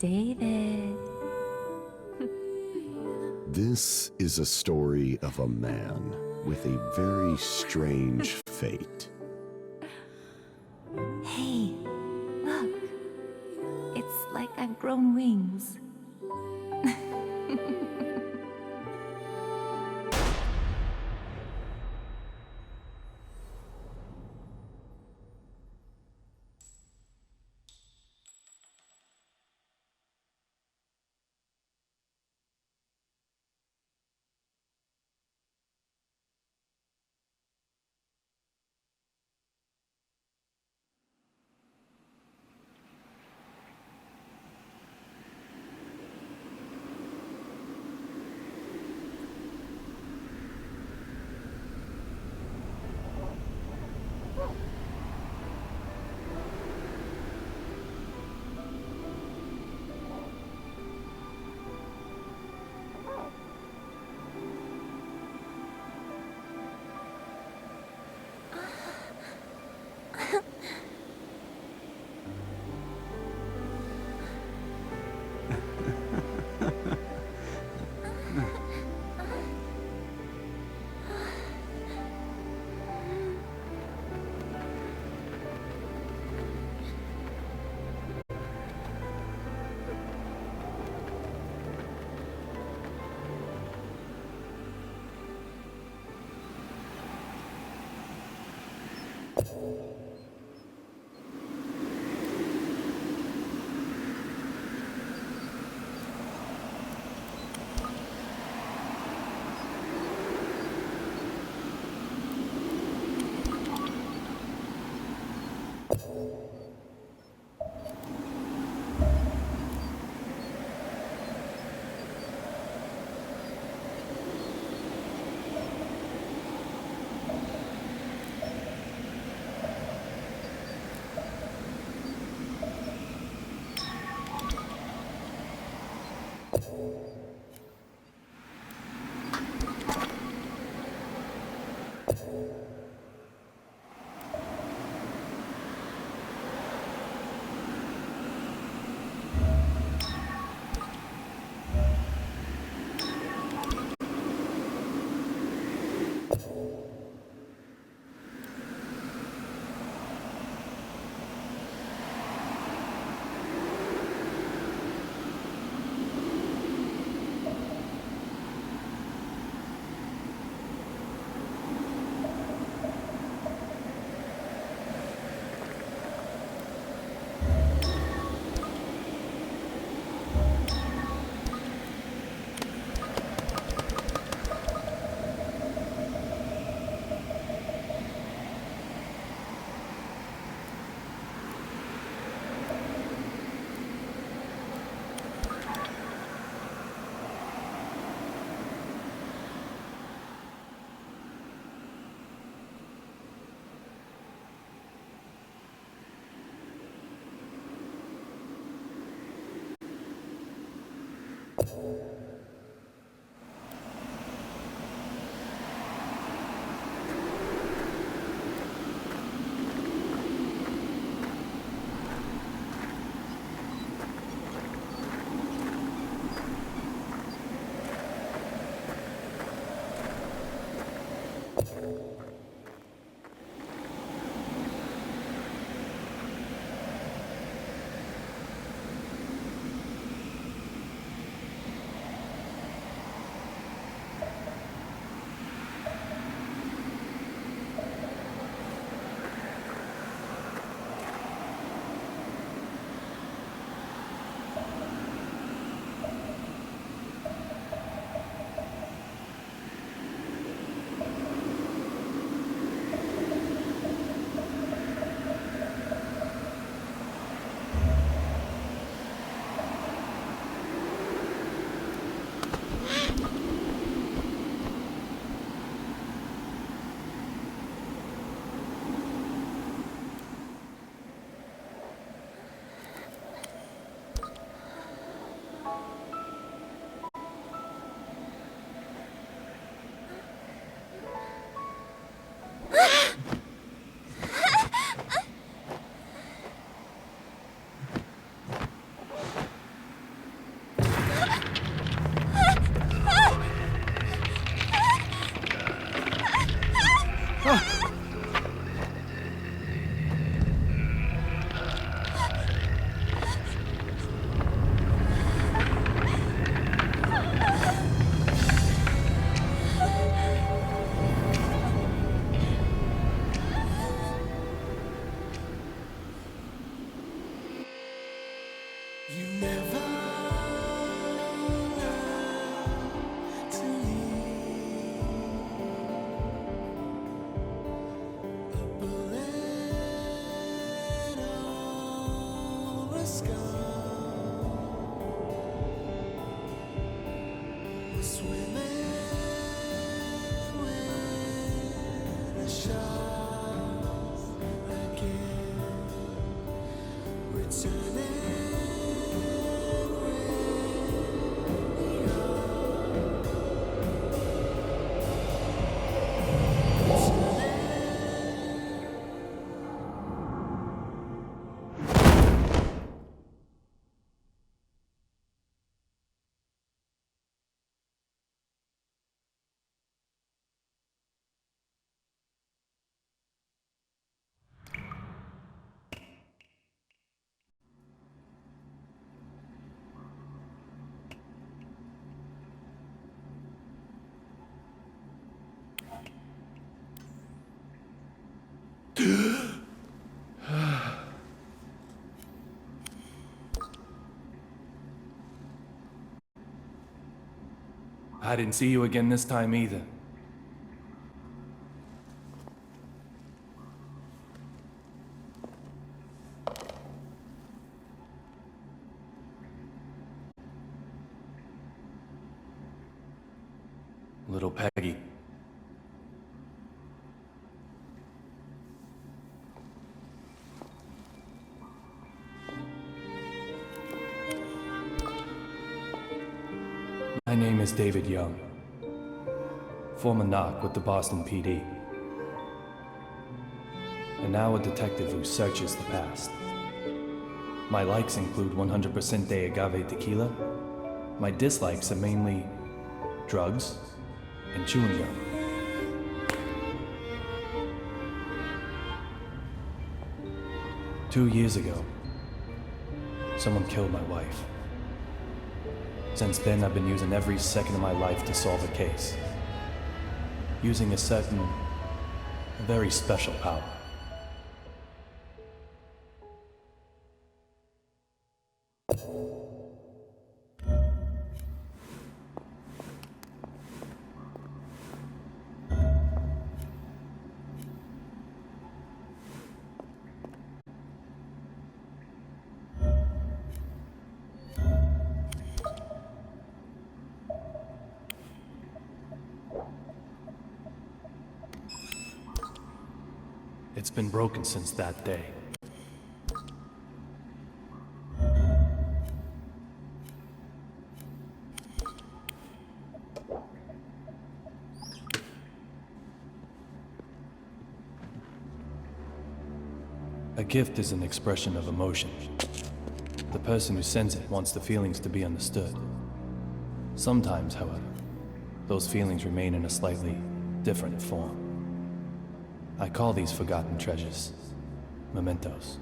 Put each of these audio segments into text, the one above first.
David. This is a story of a man with a very strange fate. Hey, look. It's like I've grown wings. I didn't see you again this time either. Little Peggy. My name is David Young, former knock with the Boston PD, and now a detective who searches the past. My likes include 100% de agave tequila. My dislikes are mainly drugs and chewing gum. Two years ago, someone killed my wife. Since then, I've been using every second of my life to solve a case. Using a certain, very special power. It's been broken since that day. A gift is an expression of emotion. The person who sends it wants the feelings to be understood. Sometimes, however, those feelings remain in a slightly different form. I call these forgotten treasures mementos.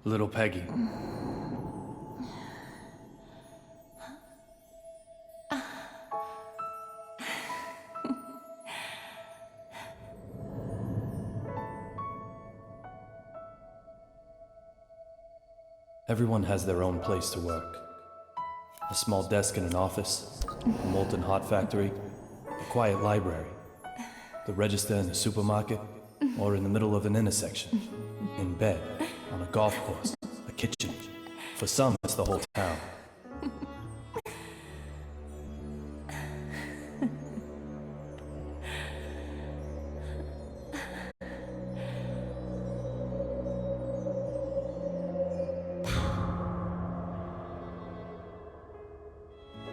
Little Peggy. Everyone has their own place to work. A small desk in an office, a molten hot factory, a quiet library, the register in a supermarket, or in the middle of an intersection, in bed, on a golf course, a kitchen. For some, it's the whole town.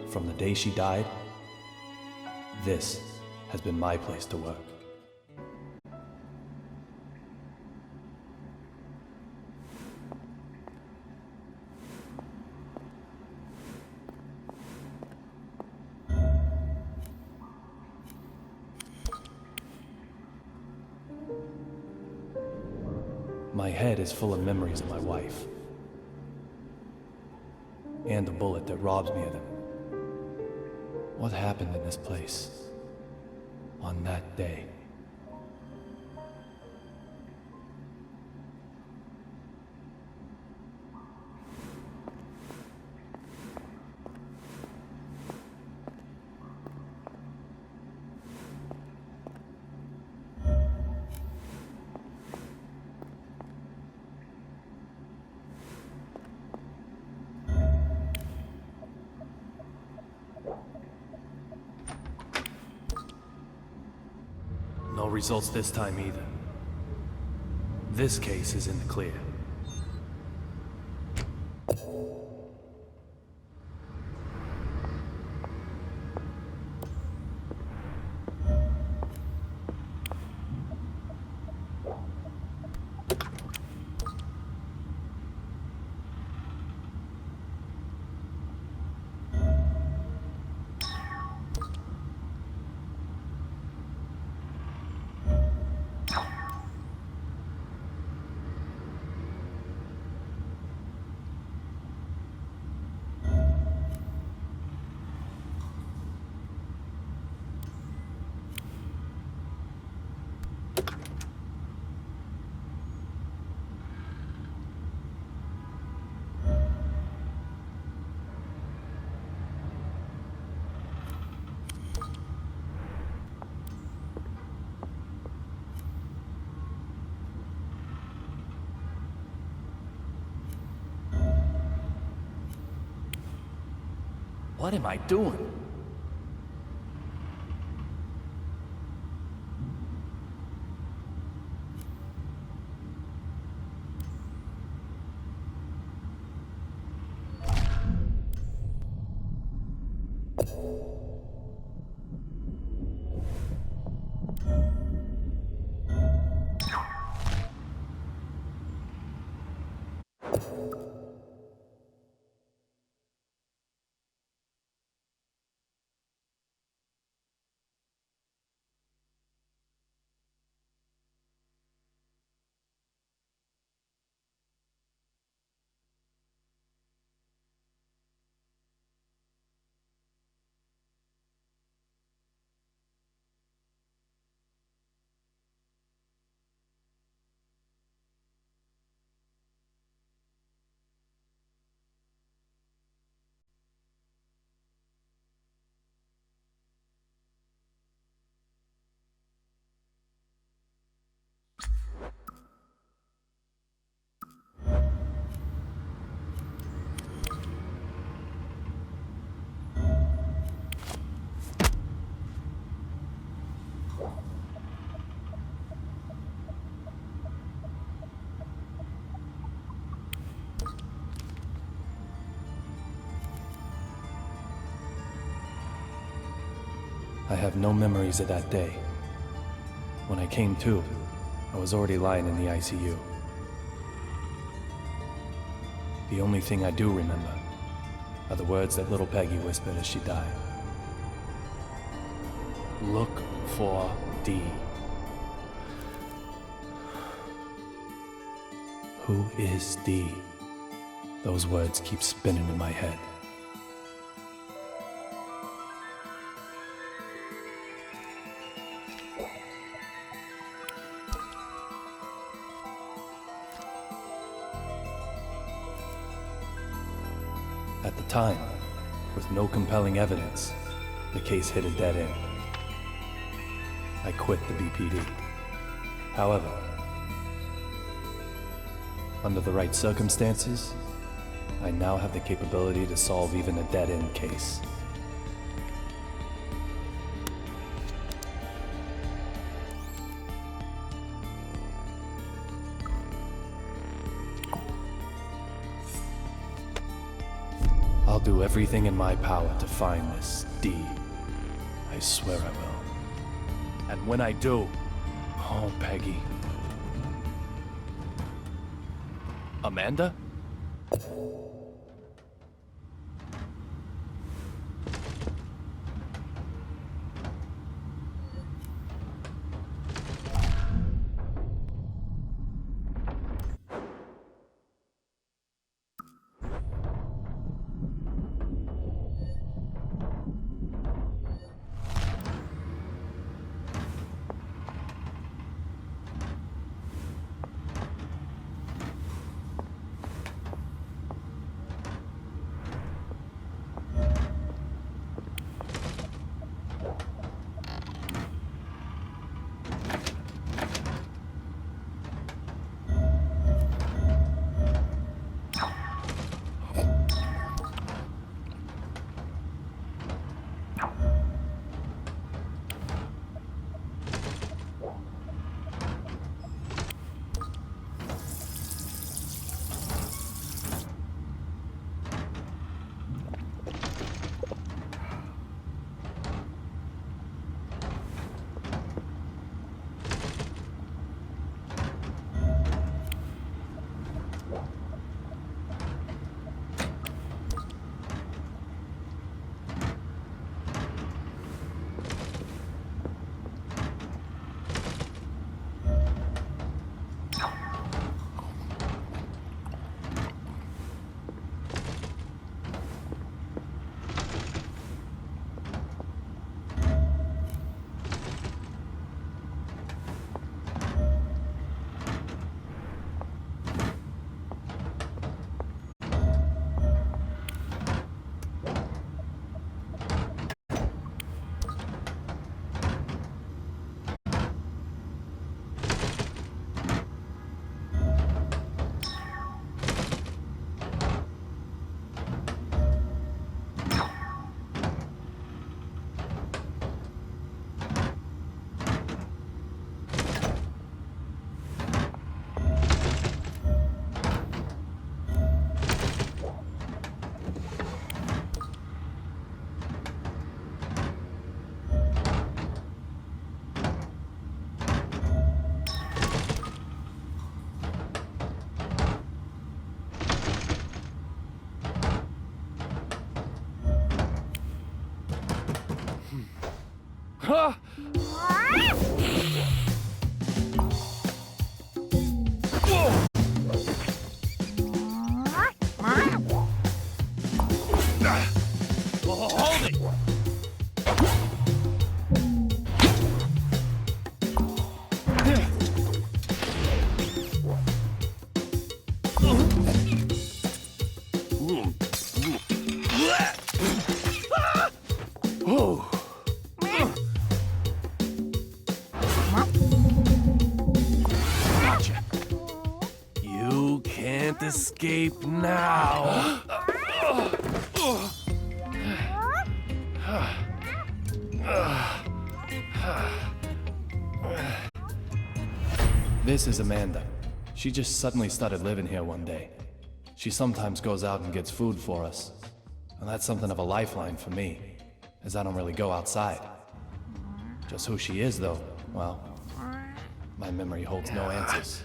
from the day she died, this has been my place to work. My head is full of memories of my wife. And the bullet that robs me of them. What happened in this place on that day? No results this time either. This case is in the clear. What am I doing? I have no memories of that day. When I came to, I was already lying in the ICU. The only thing I do remember are the words that little Peggy whispered as she died. Look for D. Who is D? Those words keep spinning in my head. At the time, with no compelling evidence, the case hit a dead end. I quit the BPD. However, under the right circumstances, I now have the capability to solve even a dead-end case. I'll do everything in my power to find this D. I swear I will. And when I do, oh, Peggy. Amanda? Huh? Hold it! Oh. Gotcha. You can't escape now. This is Amanda. She just suddenly started living here one day. She sometimes goes out and gets food for us. And that's something of a lifeline for me, as I don't really go outside. Just who she is, though, well, my memory holds no answers.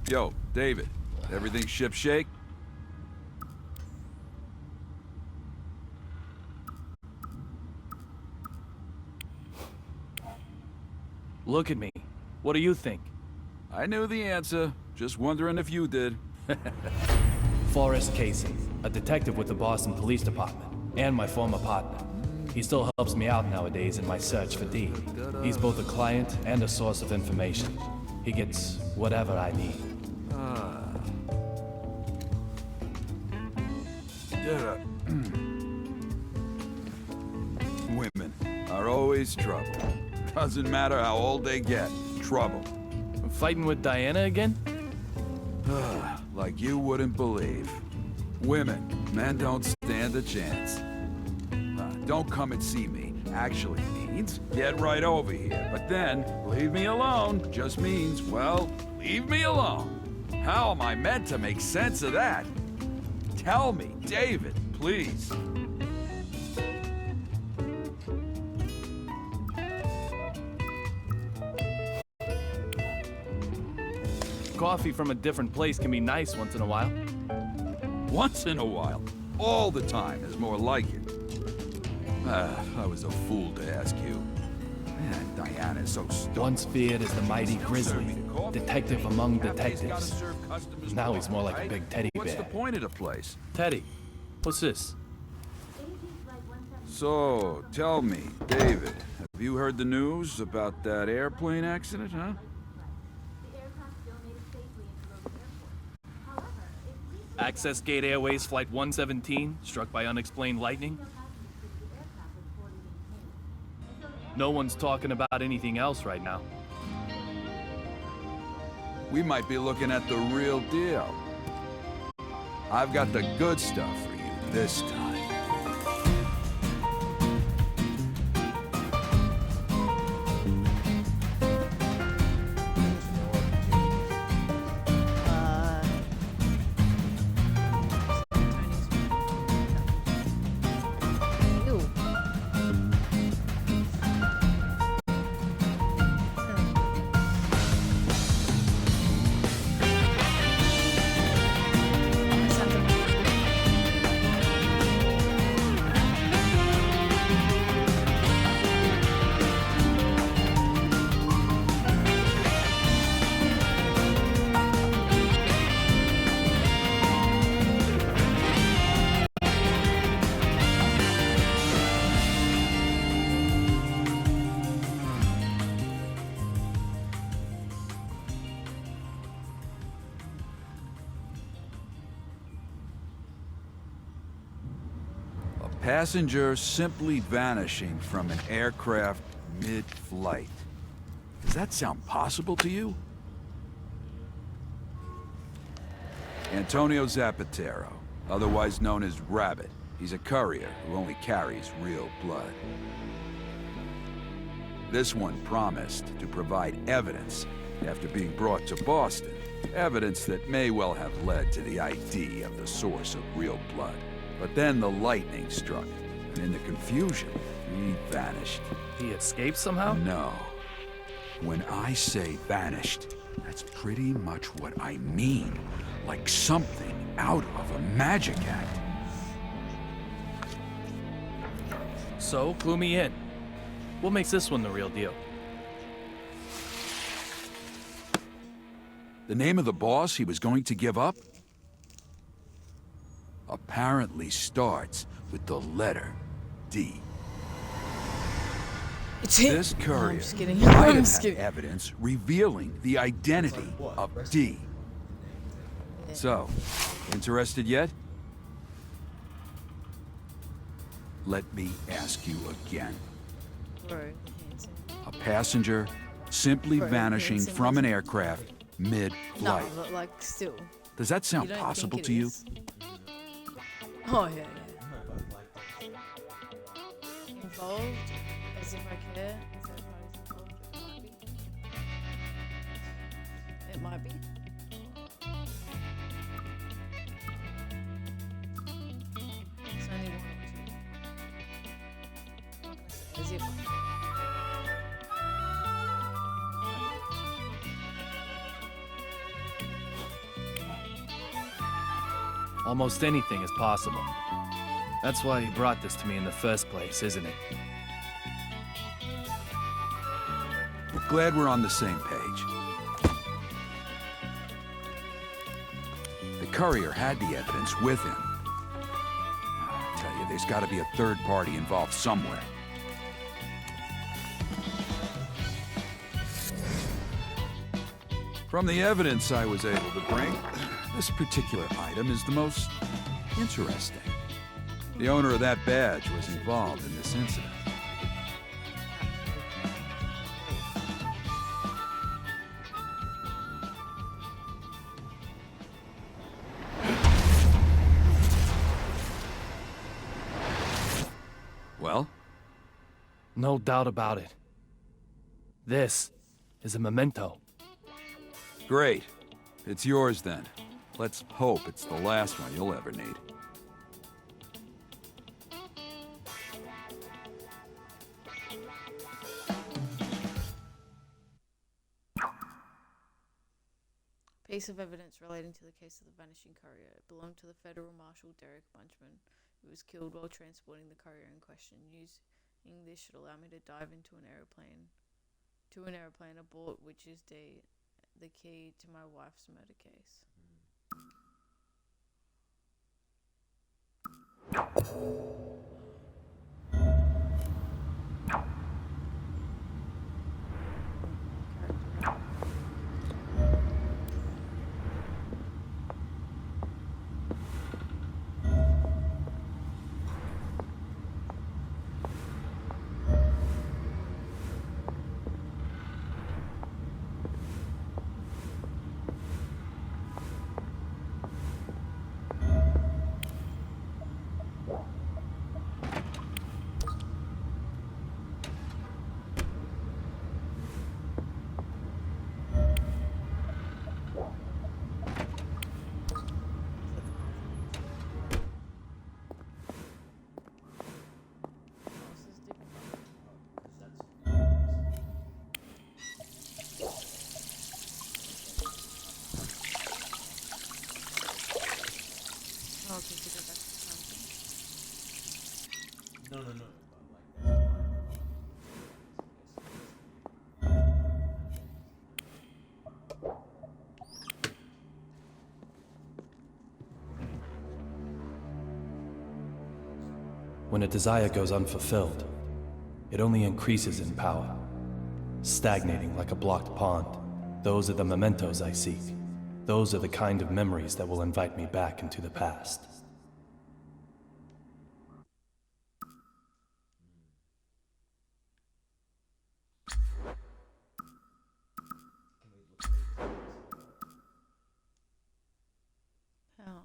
Yo, David, everything shipshape? Look at me. What do you think? I knew the answer. Just wondering if you did. Forrest Casey, a detective with the Boston Police Department, and my former partner. He still helps me out nowadays in my search for Dee. He's both a client and a source of information. He gets whatever I need. Women are always trouble. Doesn't matter how old they get. Trouble. Fighting with Diana again? Like you wouldn't believe. Women, men don't stand a chance. Don't come and see me. Actually, means get right over here. But then, leave me alone just means, well, leave me alone. How am I meant to make sense of that? Tell me, David, please. Coffee from a different place can be nice once in a while. Once in a while. All the time is more like it. I was a fool to ask you. Man, Diana's so stupid. Once feared as the mighty grizzly, detective among detectives. Now he's more like a big teddy What's the bear. point of the place? Teddy, what's this? So, tell me, David, have you heard the news about that airplane accident, huh? Access Gate Airways Flight 117, struck by unexplained lightning? No one's talking about anything else right now. We might be looking at the real deal. I've got the good stuff for you this time. Ew. Passenger simply vanishing from an aircraft mid-flight. Does that sound possible to you? Antonio Zapatero, otherwise known as Rabbit. He's a courier who only carries real blood. This one promised to provide evidence after being brought to Boston. Evidence that may well have led to the ID of the source of real blood. But then the lightning struck, and in the confusion, he vanished. He escaped somehow? No. When I say vanished, that's pretty much what I mean. Like something out of a magic act. So, clue me in. What makes this one the real deal? The name of the boss he was going to give up? Apparently starts with the letter D. It's it. This No, courier I'm just kidding. might I'm have just had kidding. evidence revealing the identity of D. So, interested yet? Let me ask you again. Bro, A passenger simply Bro, vanishing it's from an amazing. aircraft no, mid-flight. but like still. Does that You sound don't possible think to it you? is. Oh yeah, yeah. Involved, as if I care. As if I was involved, it might be. It might be. It's only one or two. I'm not gonna say as if. Almost anything is possible. That's why he brought this to me in the first place, isn't it? Glad we're on the same page. The courier had the evidence with him. I tell you, there's got to be a third party involved somewhere. From the evidence I was able to bring, this particular item is the most interesting. The owner of that badge was involved in this incident. Well? No doubt about it. This is a memento. Great. It's yours then. Let's hope it's the last one you'll ever need. Piece of evidence relating to the case of the vanishing courier. It belonged to the Federal Marshal Derek Bunchman, who was killed while transporting the courier in question. Using this should allow me to dive into an airplane, aboard which is the key to my wife's murder case. When a desire goes unfulfilled, it only increases in power, stagnating like a blocked pond. Those are the mementos I seek. Those are the kind of memories that will invite me back into the past. How?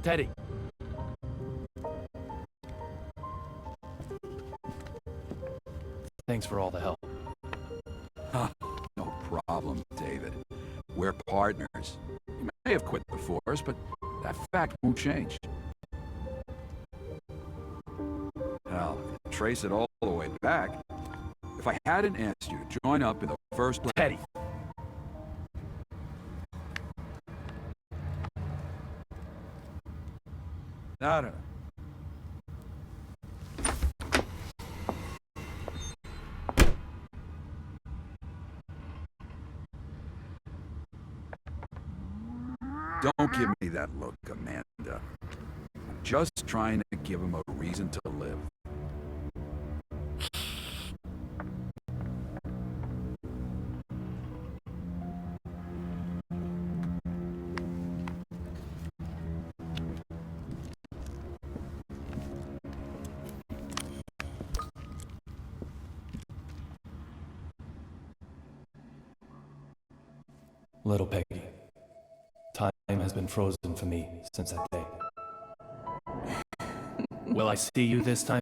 Teddy. Thanks for all the help. No problem, David. We're partners. You may have quit the force, but that fact won't change. Hell, if you trace it all the way back, if I hadn't asked you to join up in the first place... Teddy! No. Don't give me that look, Amanda. I'm just trying to give him a reason to live. Little Peggy. Time has been frozen for me since that day. Will I see you this time?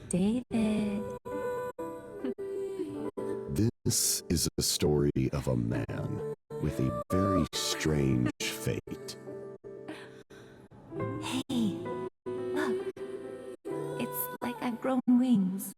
David. This is a story of a man with a very strange fate. Hey, look. It's like I've grown wings.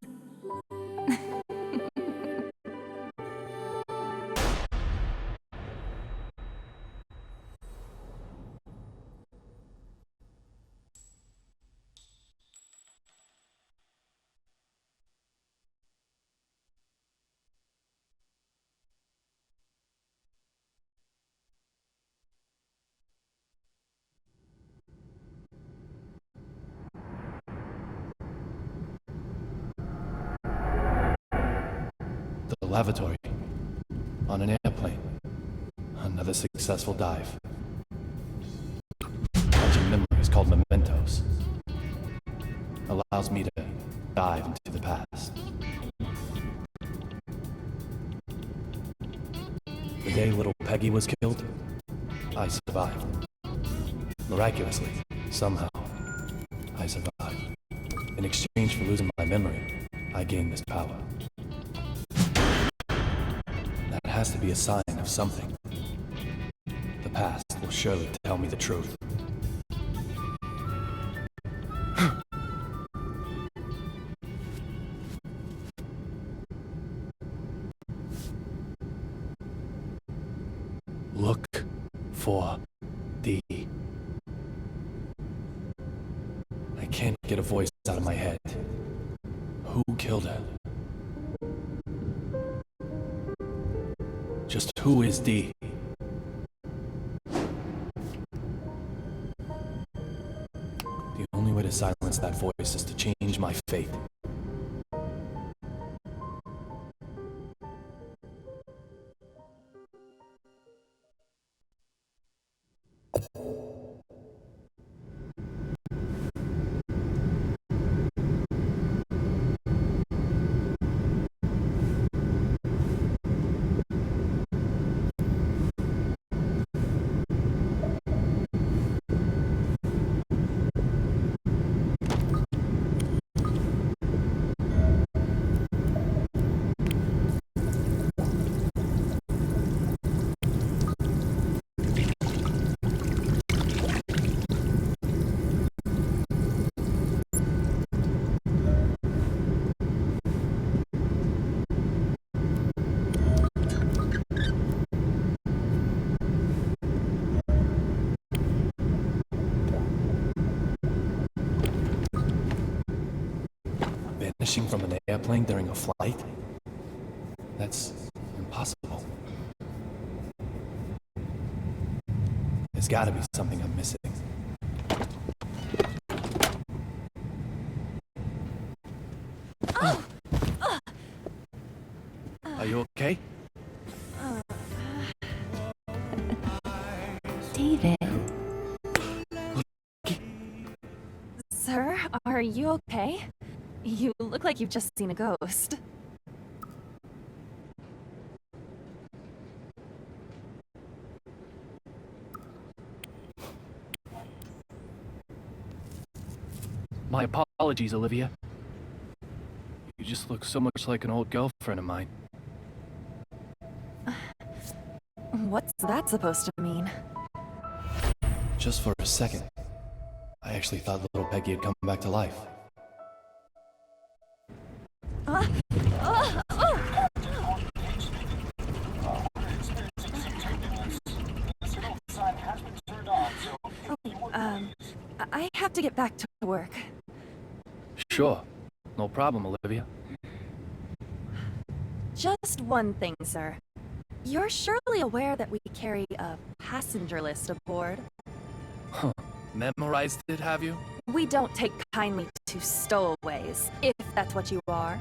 The lavatory. On an airplane. Another successful dive. Bunch of memories called mementos. Allows me to dive into the past. The day little Peggy was killed, I survived. Miraculously, somehow, I survived. In exchange for losing my memory, I gained this power. That has to be a sign of something. The past will surely tell me the truth. Look for D. I can't get a voice out of my head. Who killed her? Just who is D? The only way to silence that voice is to change my fate. Vanishing from an airplane during a flight? That's impossible. There's gotta be something I'm missing. Are you okay? David. Sir, are you okay? You look like you've just seen a ghost. My apologies, Olivia. You just look so much like an old girlfriend of mine. What's that supposed to mean? Just for a second, I actually thought little Peggy had come back to life. I have to get back to work. Sure, no problem, Olivia. Just one thing, sir. You're surely aware that we carry a passenger list aboard. Huh. Memorized it, have you? We don't take kindly to stowaways, if that's what you are.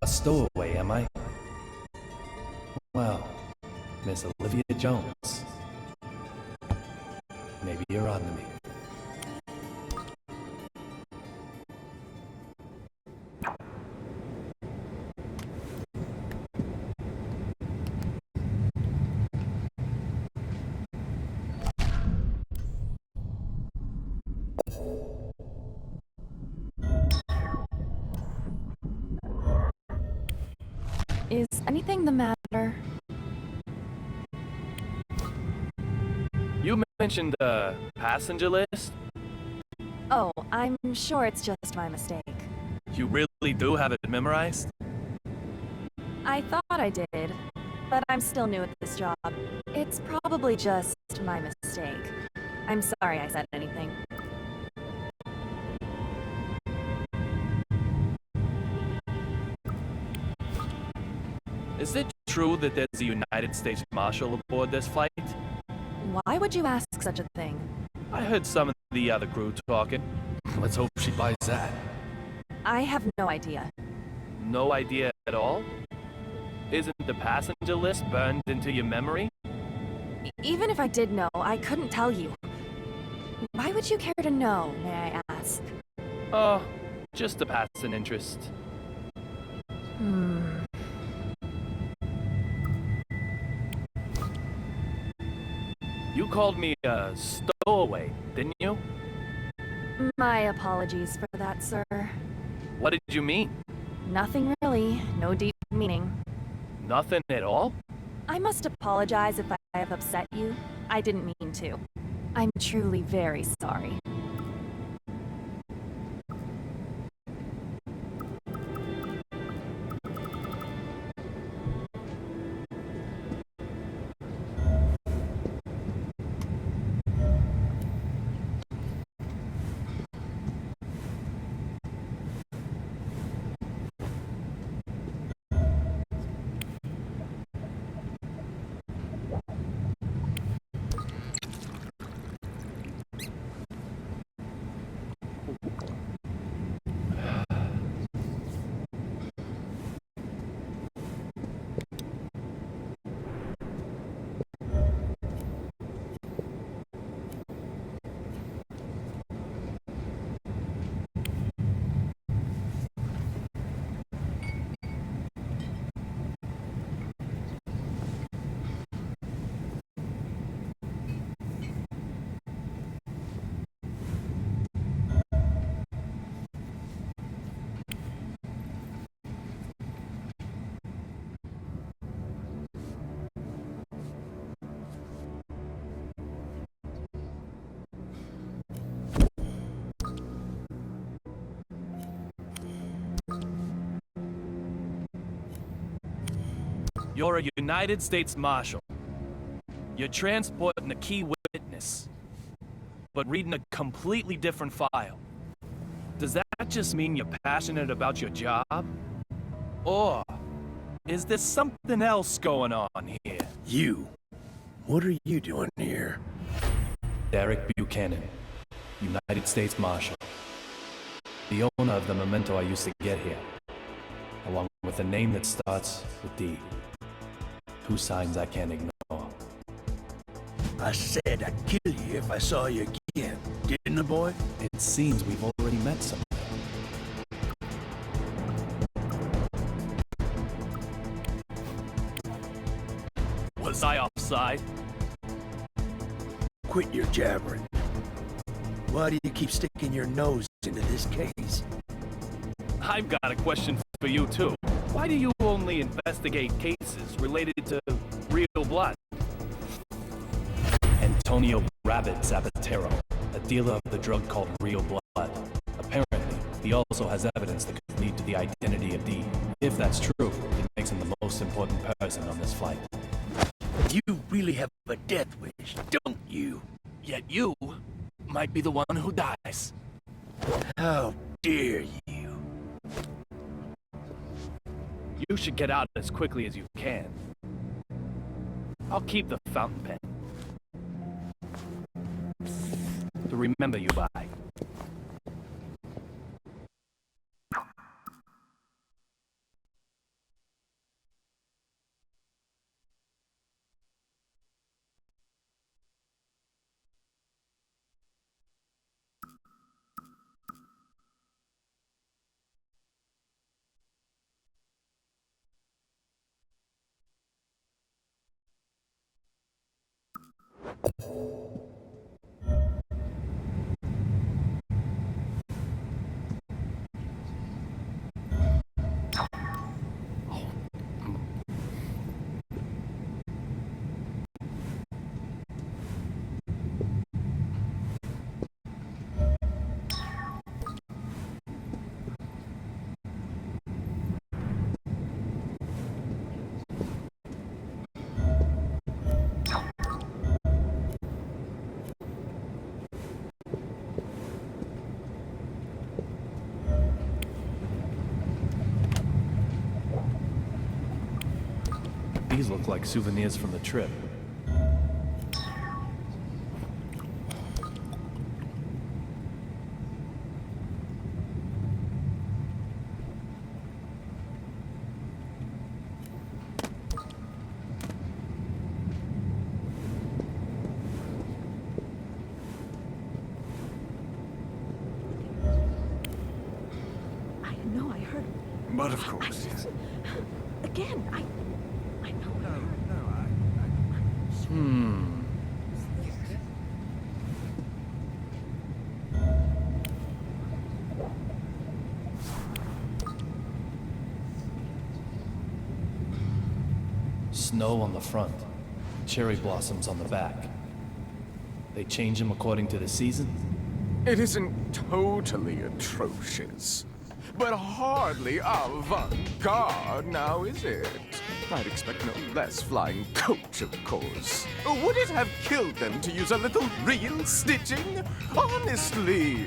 A stowaway, am I? Well, Miss Olivia Jones. Maybe you're on to me. Is anything the matter? You mentioned the passenger list? Oh, I'm sure it's just my mistake. You really do have it memorized? I thought I did, but I'm still new at this job. It's probably just my mistake. I'm sorry I said anything. Is it true that there's a United States Marshal aboard this flight? Why would you ask such a thing? I heard some of the other crew talking. Let's hope she buys that. I have no idea. No idea at all? Isn't the passenger list burned into your memory? Even if I did know, I couldn't tell you. Why would you care to know, may I ask? Oh, just to pass an interest. You called me a stowaway, didn't you? My apologies for that, sir. What did you mean? Nothing really. No deep meaning. Nothing at all? I must apologize if I have upset you. I didn't mean to. I'm truly very sorry. You're a United States Marshal. You're transporting a key witness, but reading a completely different file. Does that just mean you're passionate about your job? Or is there something else going on here? You. What are you doing here? Derek Buchanan, United States Marshal. The owner of the memento I used to get here, along with a name that starts with D. Two signs I can't ignore. I said I'd kill you if I saw you again, didn't I, boy? It seems we've already met somewhere. Was I offside? Quit your jabbering. Why do you keep sticking your nose into this case? I've got a question for you too. Why do you only investigate cases related to real blood? Antonio Rabbit Zapatero, a dealer of the drug called Real Blood. Apparently, he also has evidence that could lead to the identity of D. If that's true, it makes him the most important person on this flight. You really have a death wish, don't you? Yet you might be the one who dies. How dare you? You should get out as quickly as you can. I'll keep the fountain pen to remember you by. These look like souvenirs from the trip. I know I heard. But of course, yes. Again, I know I heard. Snow on the front, cherry blossoms on the back. They change them according to the season? It isn't totally atrocious, but hardly avant-garde now, is it? I'd expect no less flying coach, of course. Would it have killed them to use a little real stitching? Honestly!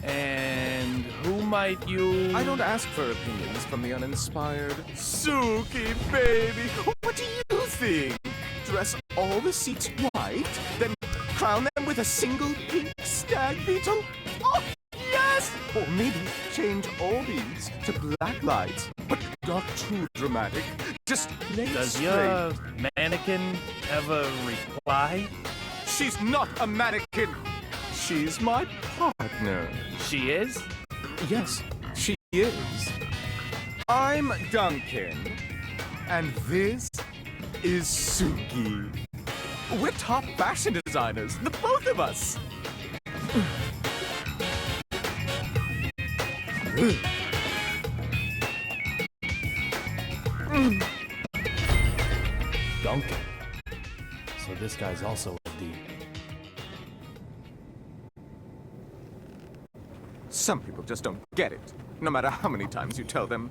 And who might you... I don't ask for opinions from the uninspired. Suki, baby! What do you think? Dress all the seats white, then crown them with a single pink stag beetle? Oh, yes! Or maybe change all these to black lights, but not too dramatic. Just play Does straight. your mannequin ever reply? She's not a mannequin. She's my partner. She is? Yes, she is. I'm Duncan, and this is Suki. We're top fashion designers, the both of us. Duncan. So this guy's also a D. Some people just don't get it, no matter how many times you tell them.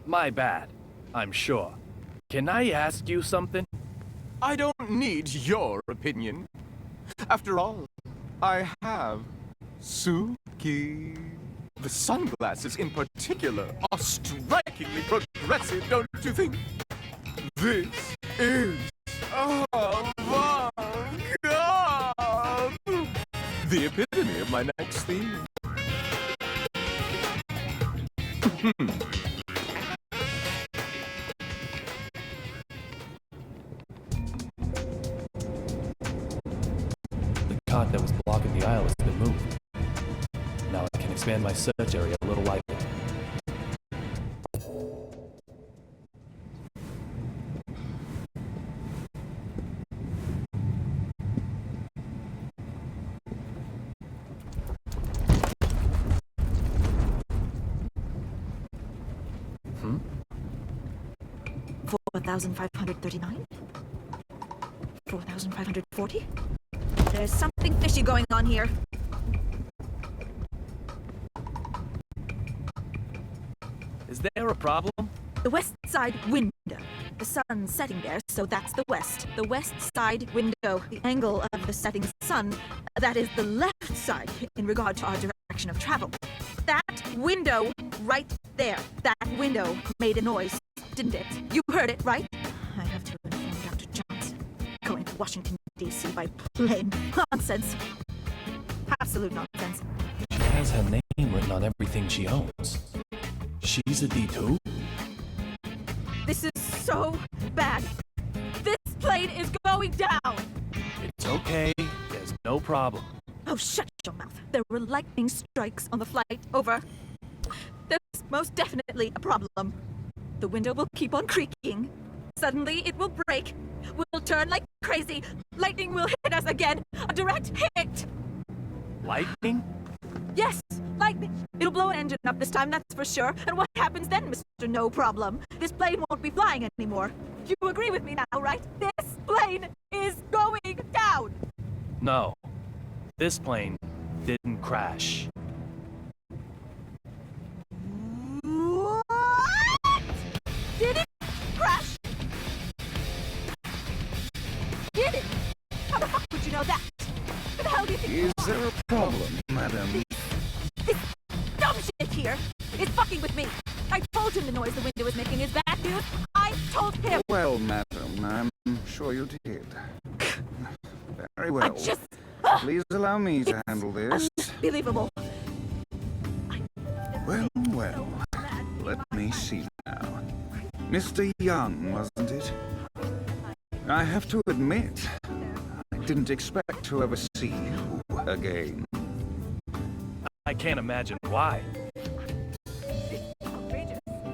My bad, I'm sure. Can I ask you something? I don't need your opinion. After all, I have Suki. The sunglasses in particular are strikingly progressive, don't you think? This is avant-garde! The epitome of my next theme. The cot that was blocking the aisle has been moved. Now I can expand my search area a little wider. Hmm? 4,539? 4,540? There's something fishy going on here. Is there a problem? The west side window. The sun's setting there, so that's the west. The west side window. The angle of the setting sun, that is the left side in regard to our direction of travel. That window right there. That window made a noise, didn't it? You heard it, right? I have to inform Dr. Johnson. Going to Washington, D.C. by plane. Nonsense. Absolute nonsense. She has her name written on everything she owns. She's a D2? This is so bad. This plane is going down. It's okay. There's no problem. Oh, shut your mouth. There were lightning strikes on the flight. Over. There's most definitely a problem. The window will keep on creaking. Suddenly, it will break. We'll turn like crazy. Lightning will hit us again. A direct hit. Lightning? Yes, lightning. It'll blow an engine up this time, that's for sure. And what happens then, Mr. No Problem? This plane won't be flying anymore. You agree with me now, right? This plane is going down. No. This plane didn't crash. What? Did it crash? Did it? How the fuck would you know that? What the hell do you think? Is there a problem, madam? This dumb shit here is fucking with me. I told him the noise the window was making is bad news. I I told him. Well, madam, I'm sure you did. Very well. Just... Please allow me to handle this. Unbelievable. Well, well. Let me see now. Mr. Young, wasn't it? I have to admit, I didn't expect to ever see you again. I can't imagine why. It's outrageous. It's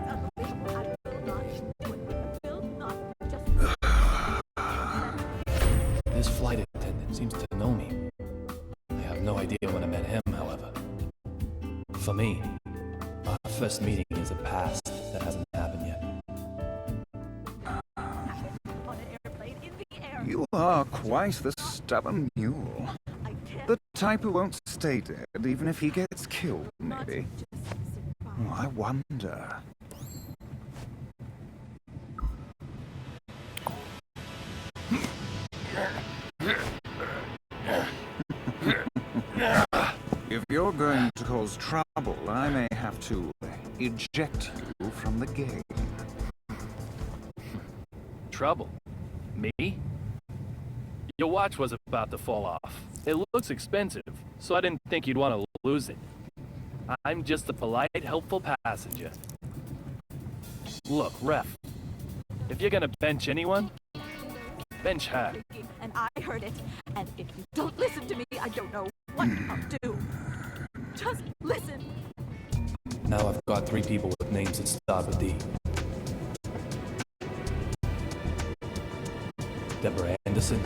unbelievable. I will not just... This flight attendant seems to know me. I have no idea when I met him, however. For me, our first meeting is a past that hasn't happened yet. On an airplane in the air. You are quite the stubborn mule. I can't The type who won't stay dead even if he gets killed, not maybe. just sit by. Oh, I wonder. If you're going to cause trouble, I may have to eject you from the game. Trouble? Me? Your watch was about to fall off. It looks expensive, so I didn't think you'd want to lose it. I'm just a polite, helpful passenger. Look, Ref, if you're gonna bench anyone, bench her. And I heard it. And if you don't listen to me, I don't know what I'll do. Just listen. Now I've got 3 people with names that start with D. Deborah Anderson,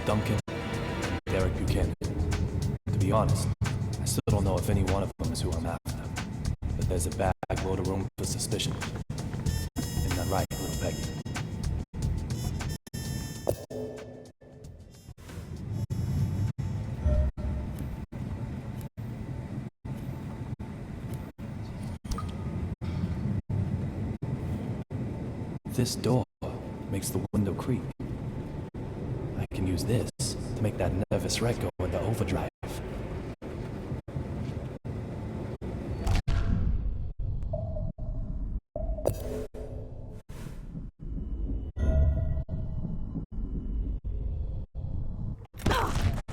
Duncan, and Derek Buchanan. To be honest, I still don't know if any one of them is who I'm after. But there's a bag load of room for suspicion. Isn't that right, little Peggy? This door makes the window creak. I can use this to make that nervous wreck go into overdrive.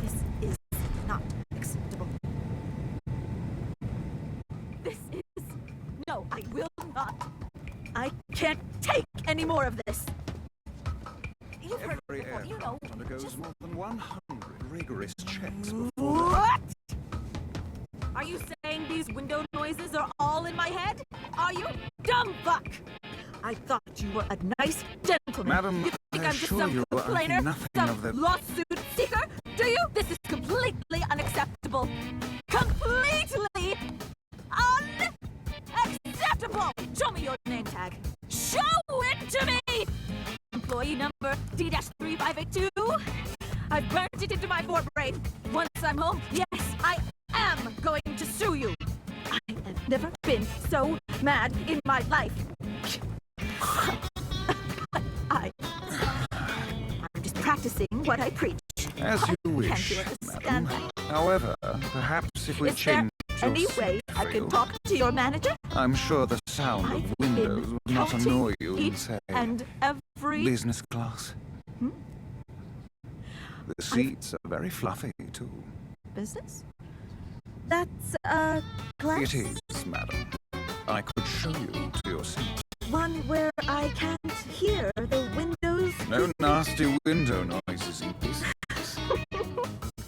This is not acceptable. This is... No, I will not. I can't take any more of this. You've heard Every it before, you know. aircraft undergoes Just... more than 100 rigorous checks before... What? Are you saying these window noises are all in my head? Are you? Dumb fuck! I thought you were a nice gentleman. Madam, you think I I'm just assure some you I think complainer? nothing Some of the- lawsuit seeker? Do you? This is completely unacceptable. Completely unacceptable! Show me your name tag. Show it to me! Employee number D-3582. I've burnt it into my forebrain. Once I'm home, yes, I am going to sue you. I have never been so mad in my life. I'm just practicing what I preach. As you Can't wish, you understand madam. that? However, perhaps if we Is there change any your way I seat can field, talk to your manager? I'm sure the sound I've of windows been would not counting annoy you in, each say, and every... business class. Hmm? The seats are very fluffy, too. business? That's, class? It is, madam. I could show you to your seat. One where I can't hear the windows. No nasty window noises in business.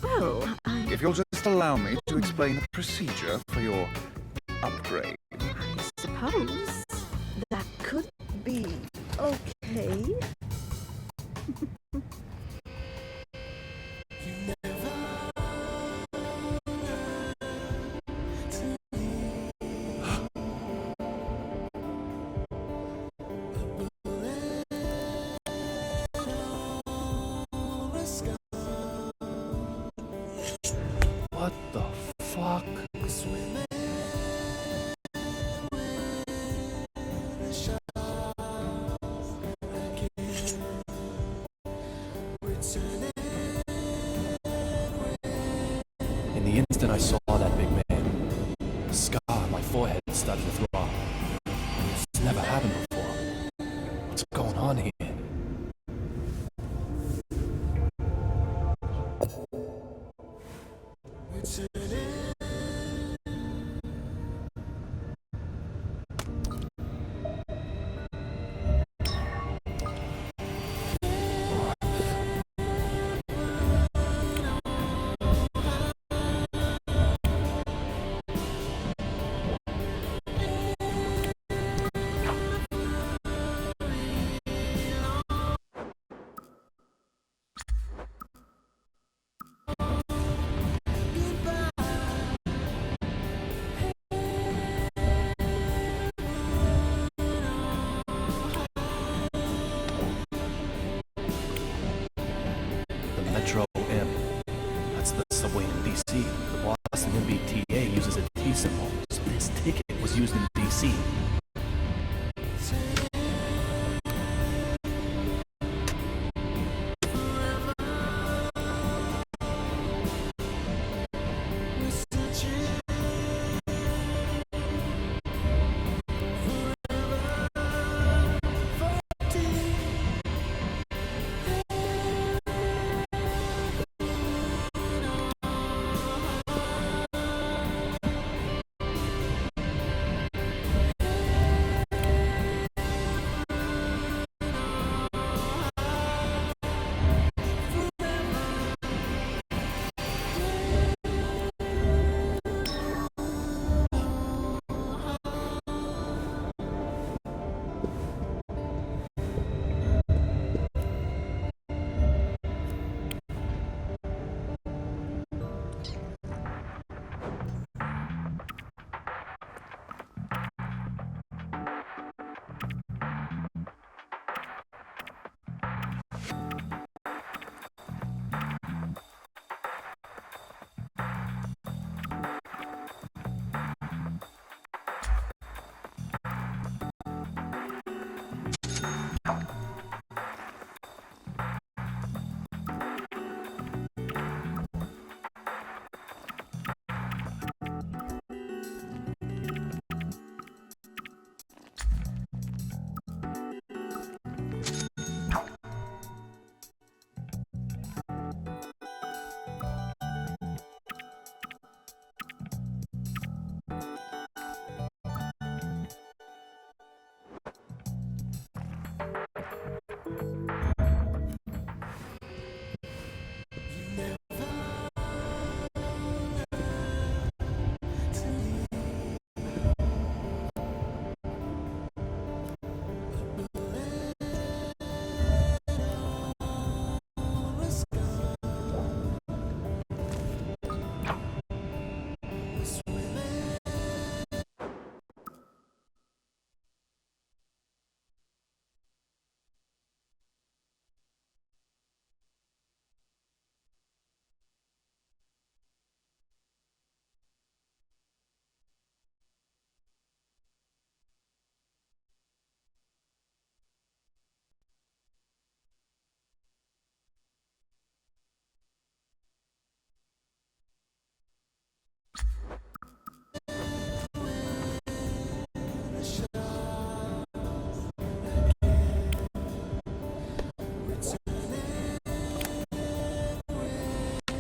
Well, If you'll just allow me to explain the procedure for your upgrade. I suppose that could be okay. What the fuck?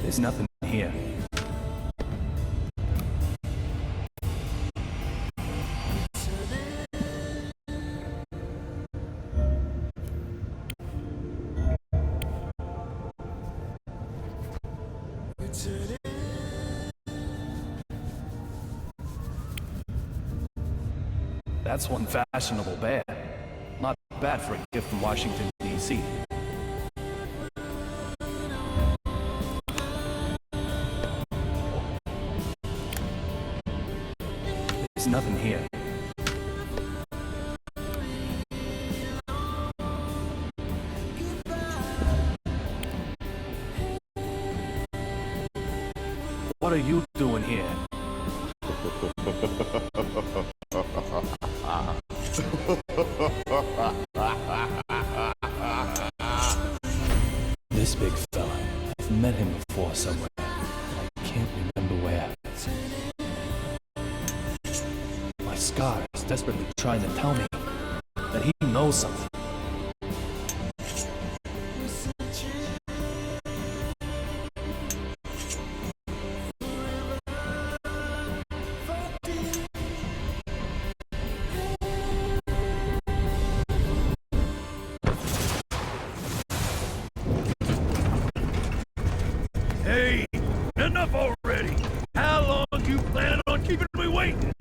There's nothing here. That's one fashionable bear. Not bad for a gift from Washington, D.C. There's nothing here. What are you doing here? This big fella. I've met him before somewhere. I can't remember where. My scar is desperately trying to tell me that he knows something. Hey, enough already! How long you plan on keeping me waiting?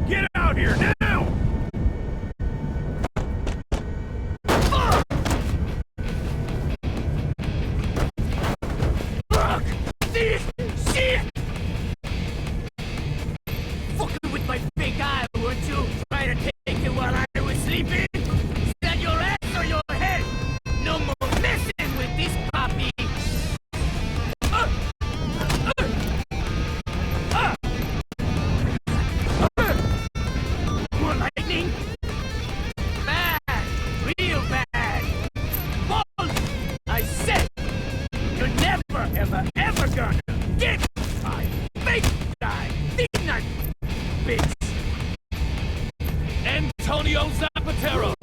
Get out here now! Fuck! This shit! Fucking with my big eye, weren't you? Trying to take it while I was sleeping? Is that your ass or your head? No more messing with this puppy! More lightning? Bad! Real bad! Bold! I said, you're never, ever, ever gonna get my big guy! This night, bitch! Antonio Zapatero!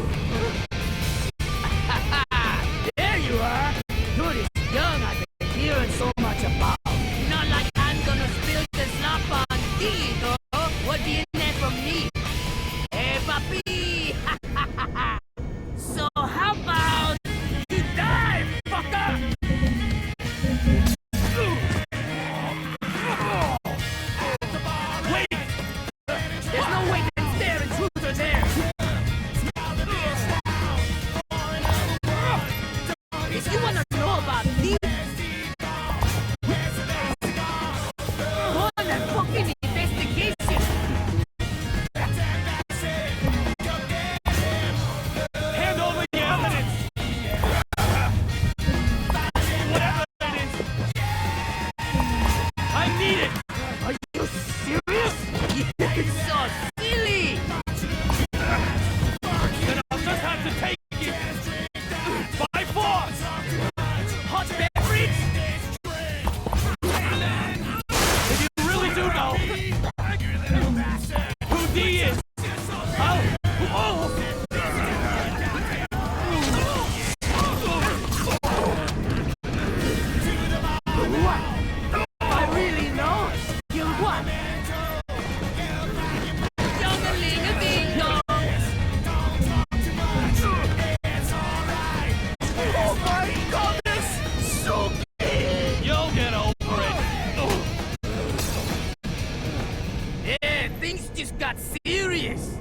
There you are! You're this young I've been hearing so much about. Not like I'm gonna spill the slop on thee, though. What do you need from me? Hey, papi! So how about you die, fucker? Wait! There's no way that there and truth are there! If you wanna know about these, go on a fucking investigation! Hand over your evidence! Whatever it is! I need it! Are you serious? It's so silly! Then I'll just have to take it! By force! Hot beverage? If you really do know who D is, I really know you what? Young-a-ling-a-ding-dong. Oh my goodness! So big! You'll get over it! Yeah, things just got serious!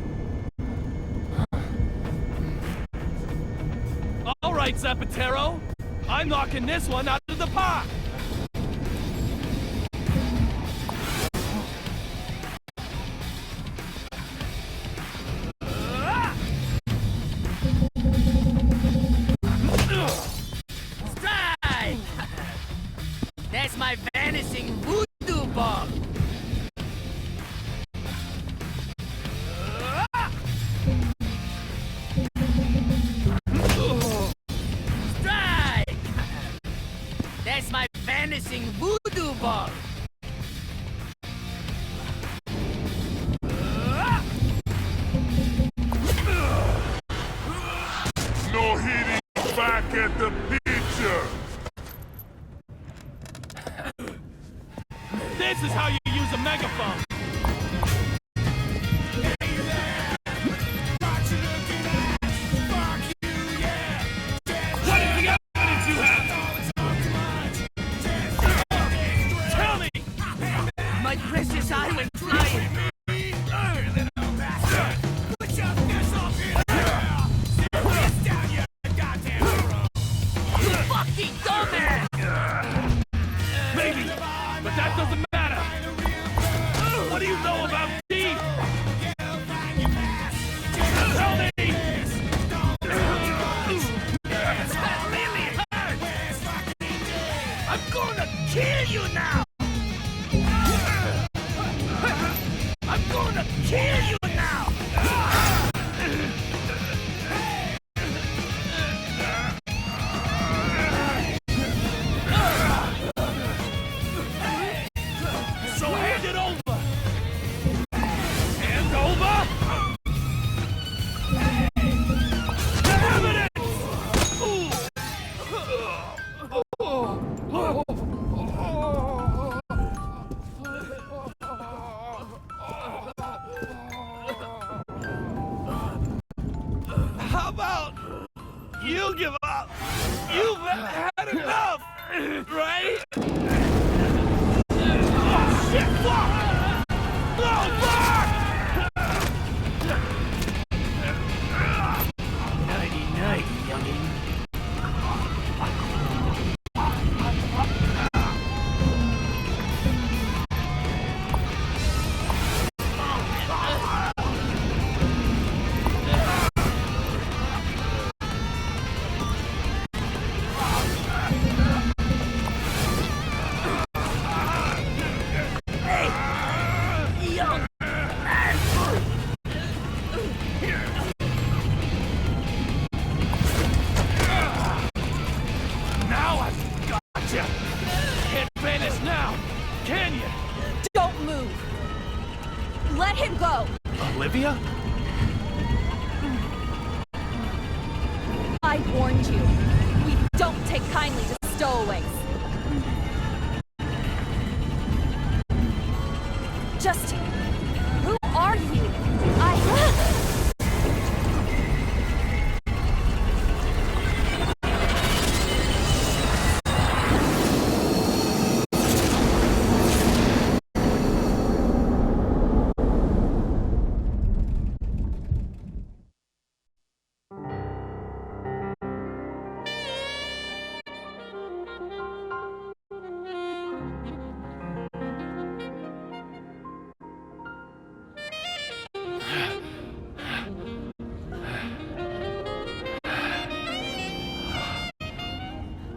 Alright, Zapatero! I'm knocking this one out of the park! Strike! That's my vanishing voodoo bomb! Strike! That's my vanishing voodoo bomb! This is how you use a megaphone. What is the evidence you have? Tell me! My precious eye went flying. You fucking dumbass! Maybe, but that doesn't matter. What do you know about Steve? Tell me! That really hurts! I'm gonna kill you now! I'm gonna kill you now! So hand it over! Hand over! The evidence! How about you give up? You've had enough, right? Oh shit! Fuck! Oh fuck! Nighty-night, youngin'. Young asshole! Now I've got you. Can't vanish now, can you? Don't move! Let him go! Olivia? I warned you. We don't take kindly to stowaways. Just... who are you?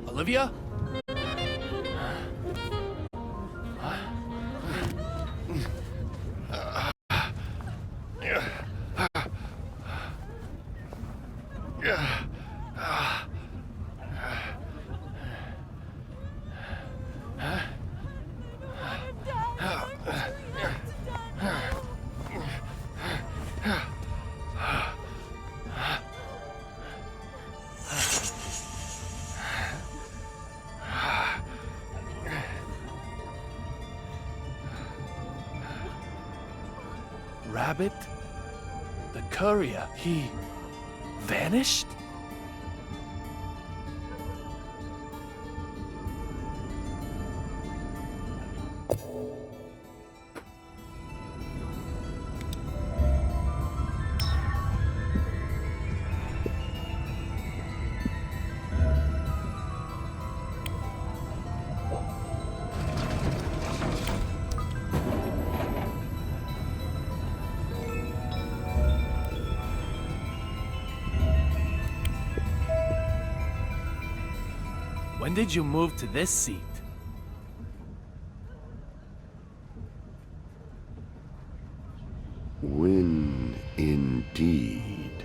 Olivia? Rabbit? The courier, he vanished? When did you move to this seat? When indeed,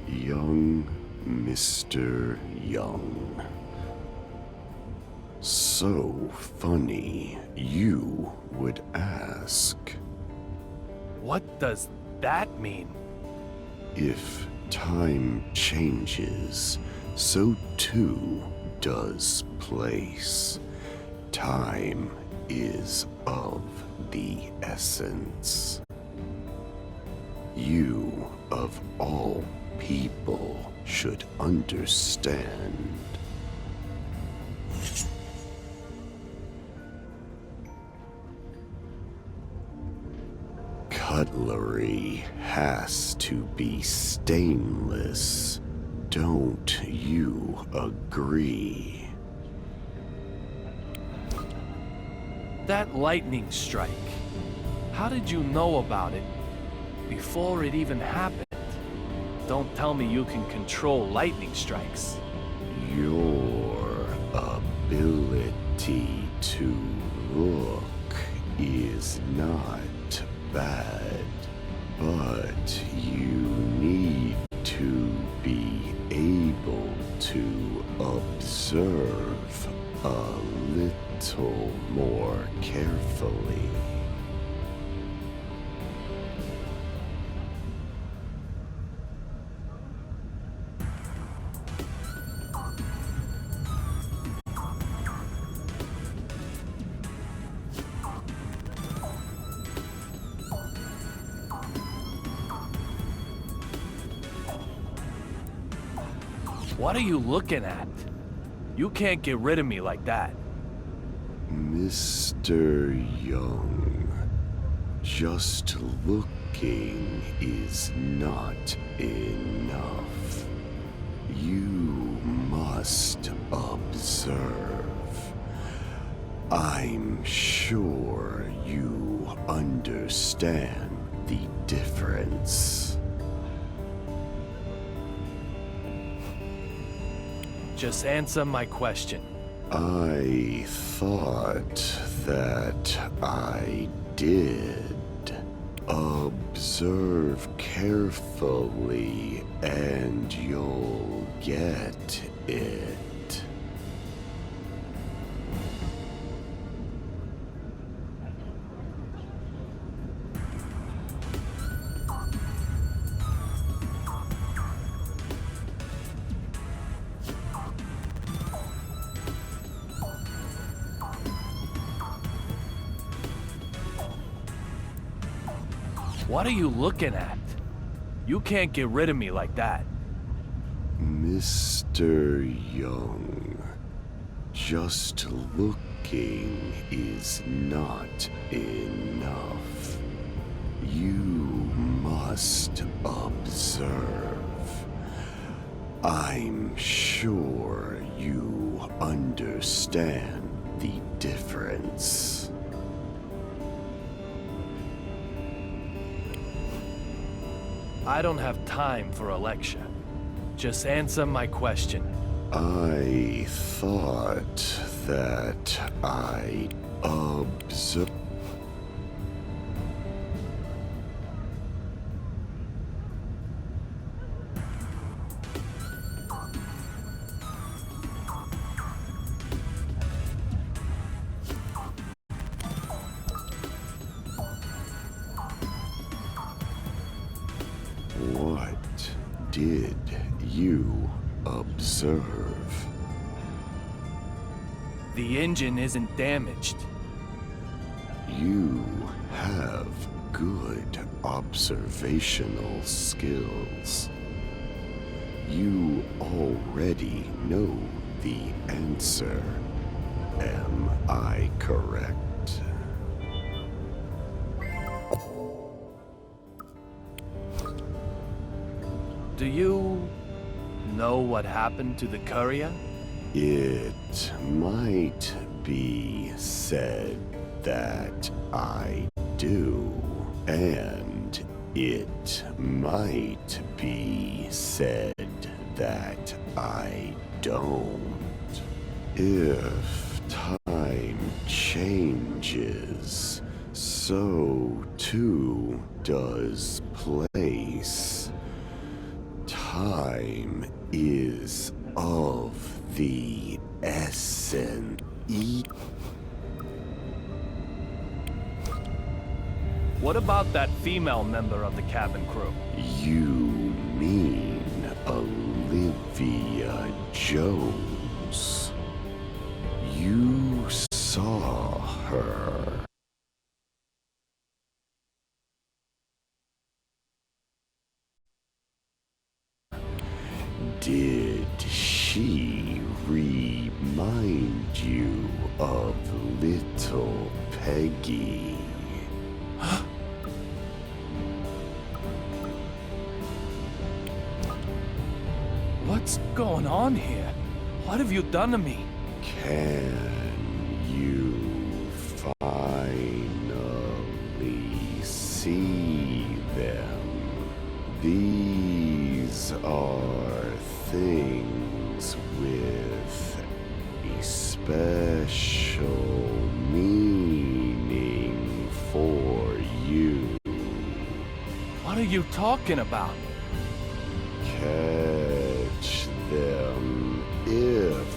young Mr. Young. So funny you would ask. What does that mean? If time changes, so too does place. Time is of the essence. You, of all people, should understand. Cutlery has to be stainless. Don't you agree? That lightning strike. How did you know about it before it even happened? Don't tell me you can control lightning strikes. Your ability to look is not bad, but you need to be able to observe a little more carefully. What are you looking at? You can't get rid of me like that. Mr. Young, just looking is not enough. You must observe. I'm sure you understand the difference. Just answer my question. I thought that I did. Observe carefully and you'll get it. What are you looking at? You can't get rid of me like that. Mr. Young, just looking is not enough. You must observe. I'm sure you understand the difference. I don't have time for a lecture. Just answer my question. I thought that I observed. What did you observe? The engine isn't damaged. You have good observational skills. You already know the answer. Am I correct? Do you know what happened to the courier? It might be said that I do, and it might be said that I don't. If time changes, so too does place. Time is of the essence. What about that female member of the cabin crew? You mean Olivia Jones? You saw her. Did she remind you of little Peggy? What's going on here? What have you done to me? Can you finally see them? These are things with a special meaning for you. What are you talking about? Catch them if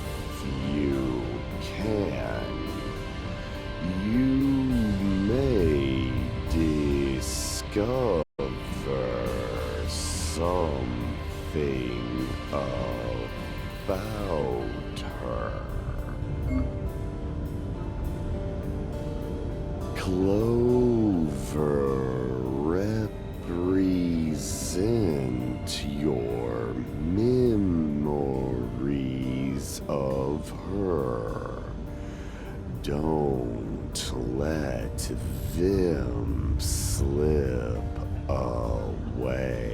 you can. You may discover something about her. Clover represent your memories of her. Don't let them slip away.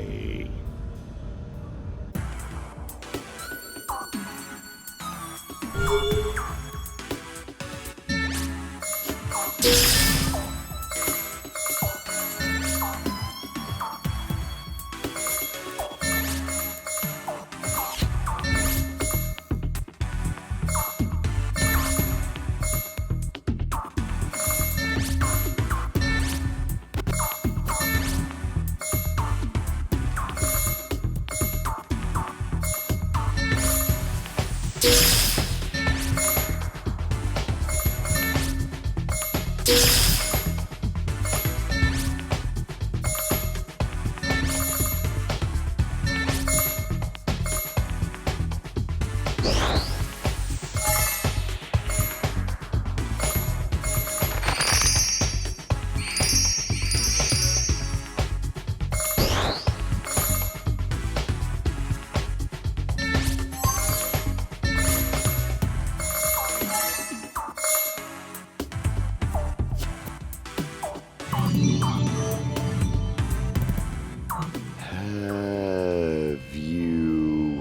Have you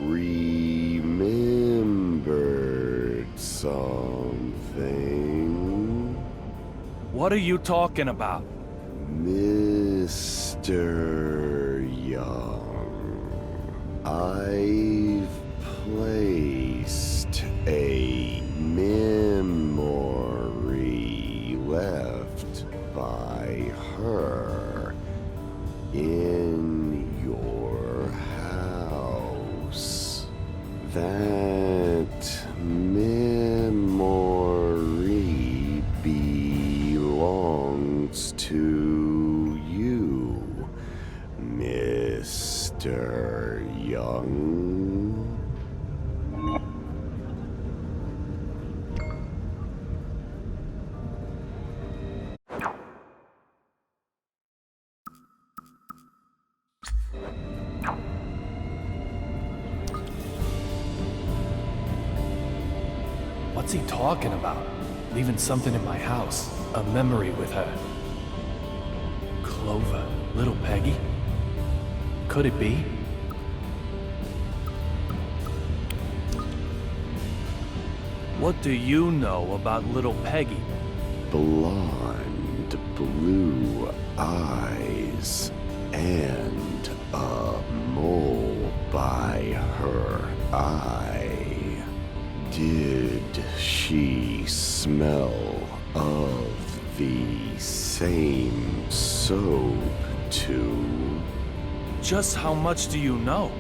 remembered something? What are you talking about? Mr. Young, I've placed a memory left by her in your house. That memory belongs to you, Mr. Young. What's he talking about? Leaving something in my house. A memory with her. Clover. Little Peggy? Could it be? What do you know about little Peggy? Blonde, blue eyes, and a mole by her eye. Did she smell of the same soap too? Just how much do you know?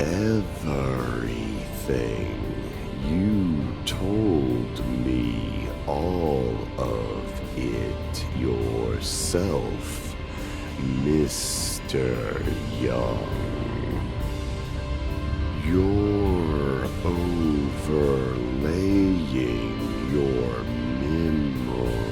Everything. You told me all of it yourself, Mr. Young. You're overlaying your memory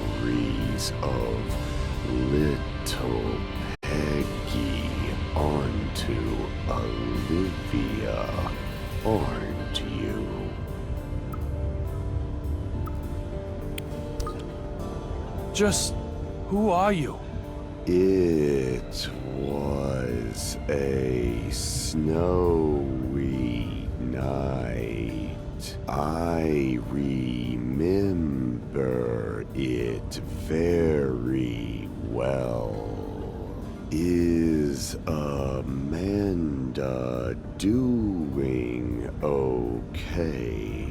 Just who are you? It was a snowy night. I remember it very well. Is Amanda doing okay?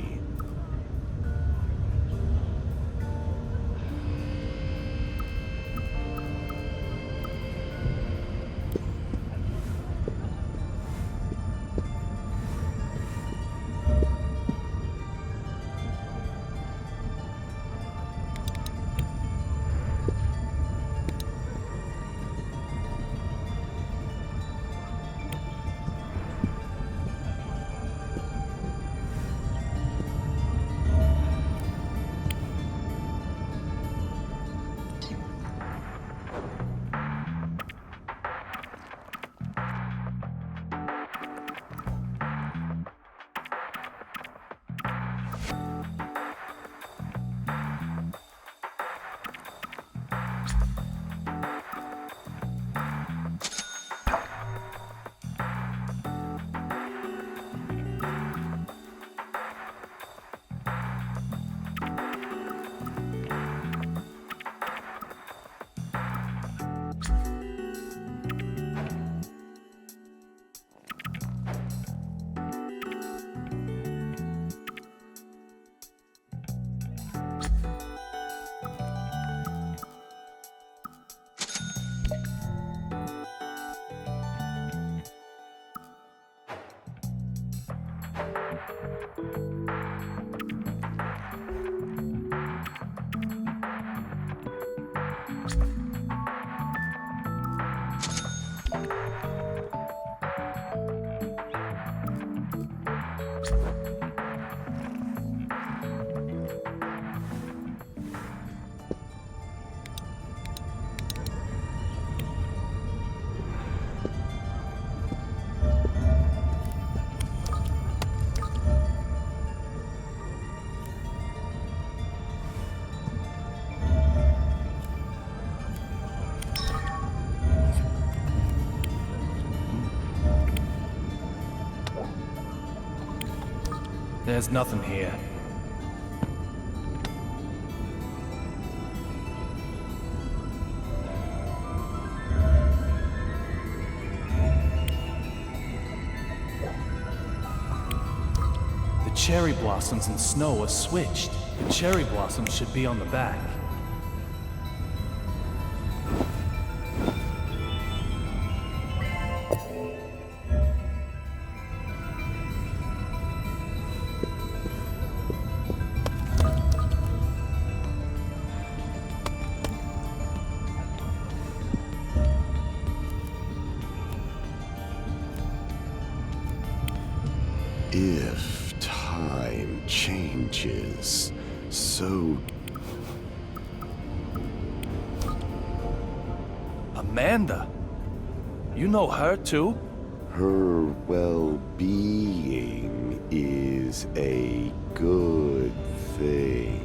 There's nothing here. The cherry blossoms and snow are switched. The cherry blossoms should be on the back. If time changes, so Amanda? You know her too? her well-being is a good thing.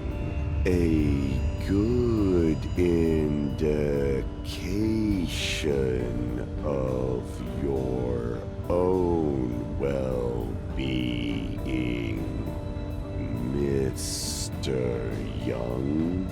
A good indication of your own well-being, Mr. Young.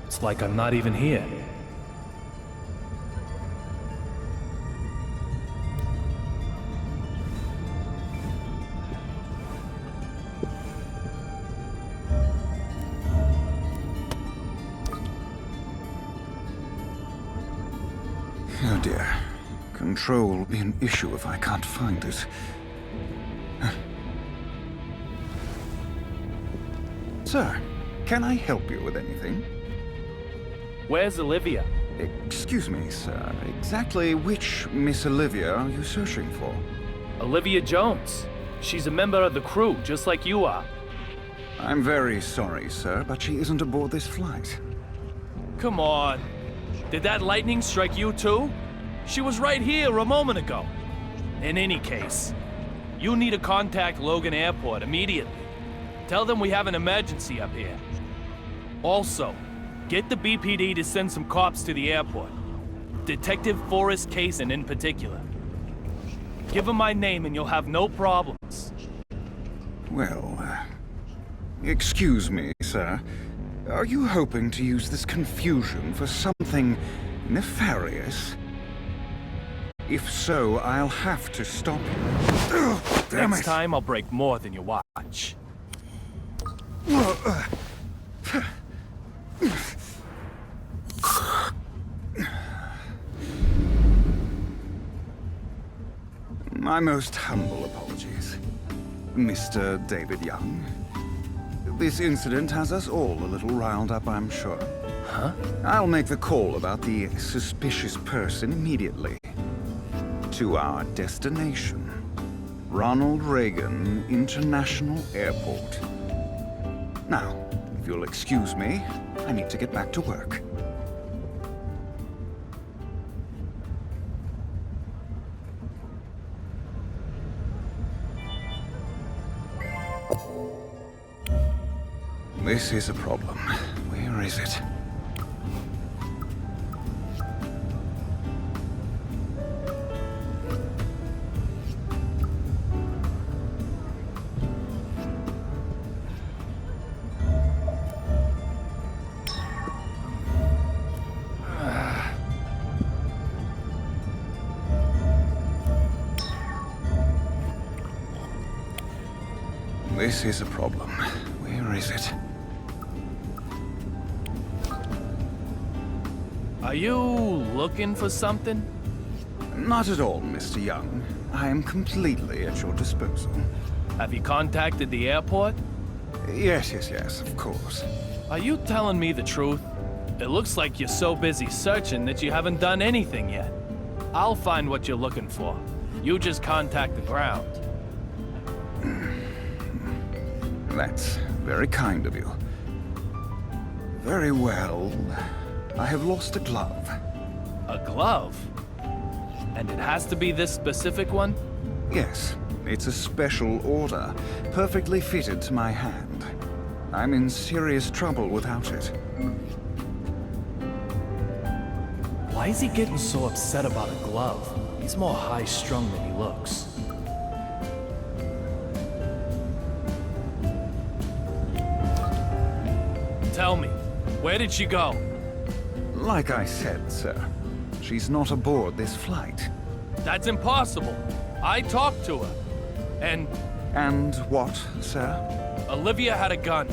It's like I'm not even here. Oh dear. Control will be an issue if I can't find it. Sir, can I help you with anything? Where's Olivia? Excuse me, sir. Exactly which Miss Olivia are you searching for? Olivia Jones. She's a member of the crew, just like you are. I'm very sorry, sir, but she isn't aboard this flight. Come on. Did that lightning strike you too? She was right here a moment ago. In any case, you need to contact Logan Airport immediately. Tell them we have an emergency up here. Also, get the BPD to send some cops to the airport. Detective Forrest Kaysen in particular. Give him my name and you'll have no problems. Well, excuse me, sir. Are you hoping to use this confusion for something nefarious? If so, I'll have to stop you. Ugh, damn Next it. time I'll break more than you watch. My most humble apologies, Mr. David Young. This incident has us all a little riled up, I'm sure. Huh? I'll make the call about the suspicious person immediately. To our destination, Ronald Reagan International Airport. Now, if you'll excuse me, I need to get back to work. This is a problem. Where is it? This is a problem. Where is it? Are you looking for something? Not at all, Mr. Young. I am completely at your disposal. Have you contacted the airport? Yes, of course. Are you telling me the truth? It looks like you're so busy searching that you haven't done anything yet. I'll find what you're looking for. You just contact the ground. That's very kind of you. Very well. I have lost a glove. A glove? And it has to be this specific one? Yes, it's a special order, perfectly fitted to my hand. I'm in serious trouble without it. Why is he getting so upset about a glove? He's more high-strung than he looks. Tell me, where did she go? Like I said, sir, she's not aboard this flight. That's impossible. I talked to her. And what, sir? Olivia had a gun.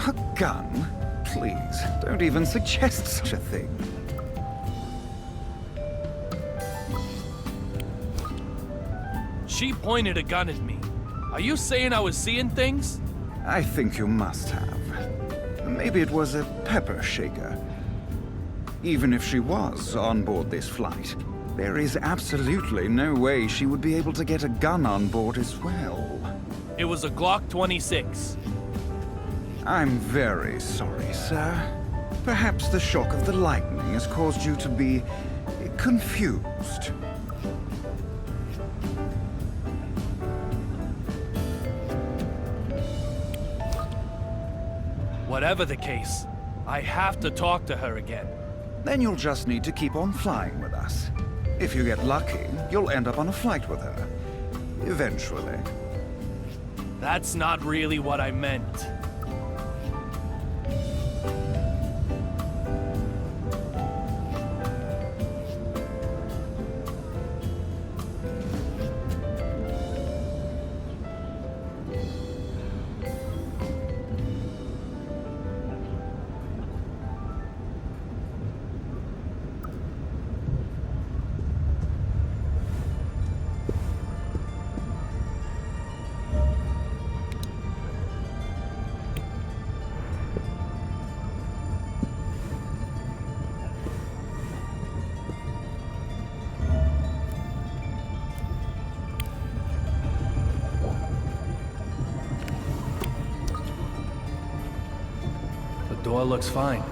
A gun? Please, don't even suggest such a thing. She pointed a gun at me. Are you saying I was seeing things? I think you must have. Maybe it was a pepper shaker. Even if she was on board this flight, there is absolutely no way she would be able to get a gun on board as well. It was a Glock 26. I'm very sorry, sir. Perhaps the shock of the lightning has caused you to be confused. Whatever the case, I have to talk to her again. Then you'll just need to keep on flying with us. If you get lucky, you'll end up on a flight with her. Eventually. That's not really what I meant. door looks fine.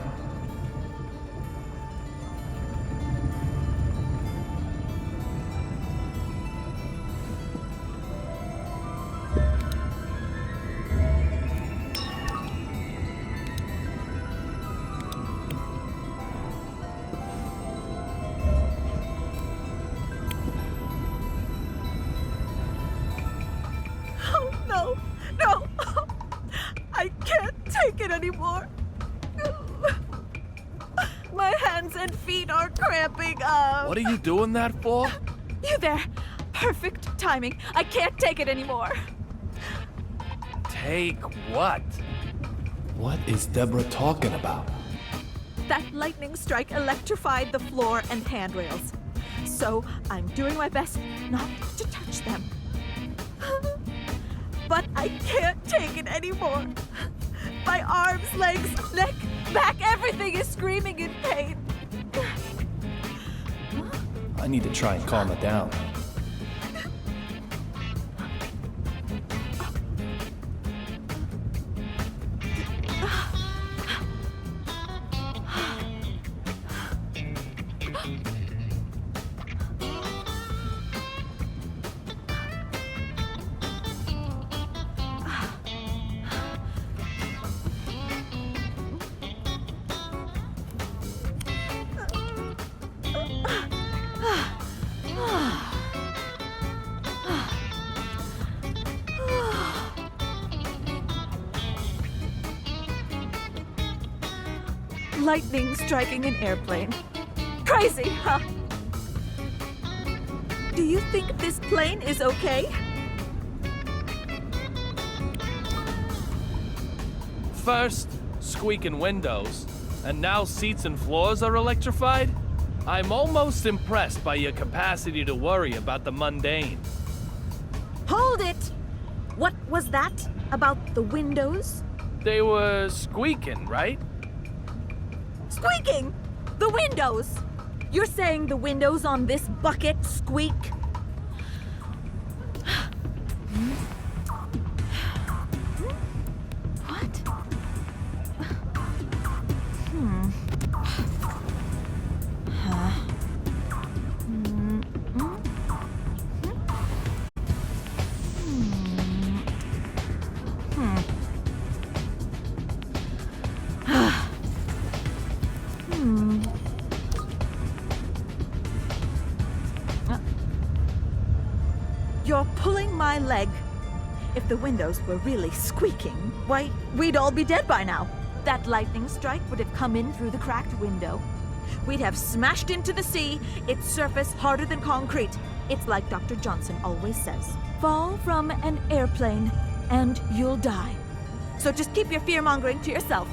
Oh, no, no. I can't take it anymore. My hands and feet are cramping up. What are you doing that for? You there. Perfect timing. I can't take it anymore. Take what? What is Deborah talking about? That lightning strike electrified the floor and handrails. So I'm doing my best not to touch them. But I can't take it anymore. My arms, legs, neck, back, everything is screaming in pain. I need to try and calm her down. Lightning striking an airplane. Crazy, huh? Do you think this plane is okay? First, squeaking windows, and now seats and floors are electrified? I'm almost impressed by your capacity to worry about the mundane. Hold it! What was that about the windows? They were squeaking, right? Squeaking! The windows! You're saying the windows on this bucket squeak? What? Huh? You're pulling my leg. If the windows were really squeaking, why, we'd all be dead by now. That lightning strike would have come in through the cracked window. We'd have smashed into the sea, its surface harder than concrete. It's like Dr. Johnson always says. Fall from an airplane and you'll die. So just keep your fear-mongering to yourself.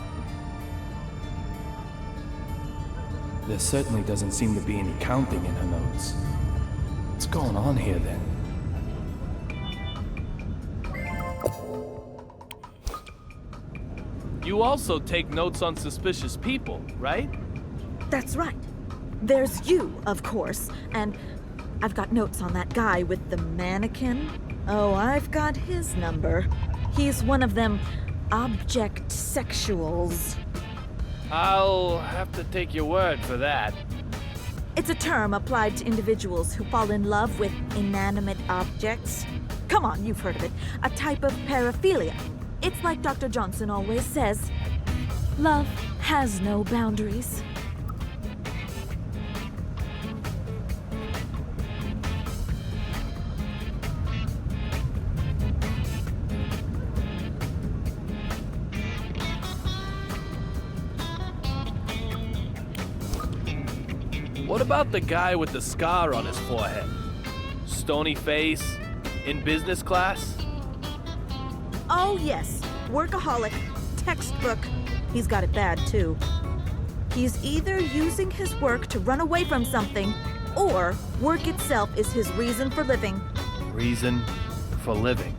There certainly doesn't seem to be any counting in her notes. What's going on here then? You also take notes on suspicious people, right? That's right. There's you, of course, and I've got notes on that guy with the mannequin. Oh, I've got his number. He's one of them object sexuals. I'll have to take your word for that. It's a term applied to individuals who fall in love with inanimate objects. Come on, you've heard of it. A type of paraphilia. It's like Dr. Johnson always says, love has no boundaries. What about the guy with the scar on his forehead? Stony face, in business class? Oh, yes. Workaholic. Textbook. He's got it bad, too. He's either using his work to run away from something, or work itself is his reason for living. Reason for living.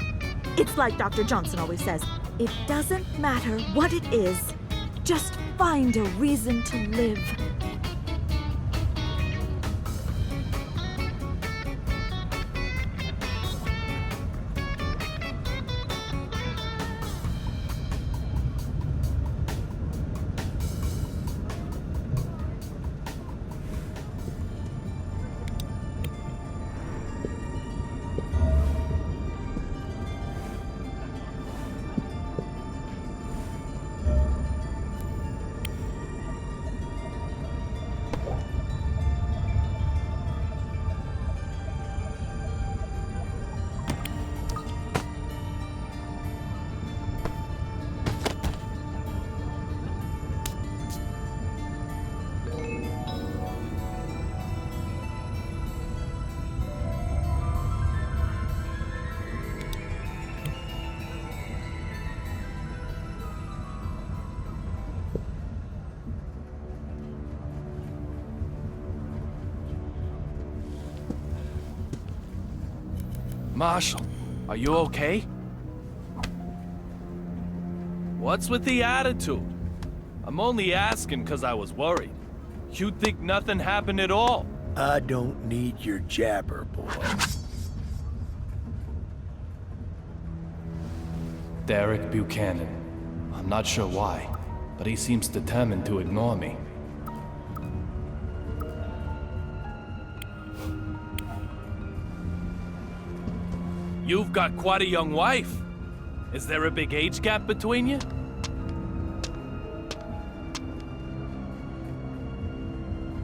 It's like Dr. Johnson always says, it doesn't matter what it is, just find a reason to live. Marshall, are you okay? What's with the attitude? I'm only asking because I was worried. You think nothing happened at all? I don't need your jabber, boy. Derek Buchanan. I'm not sure why, but he seems determined to ignore me. You've got quite a young wife. Is there a big age gap between you?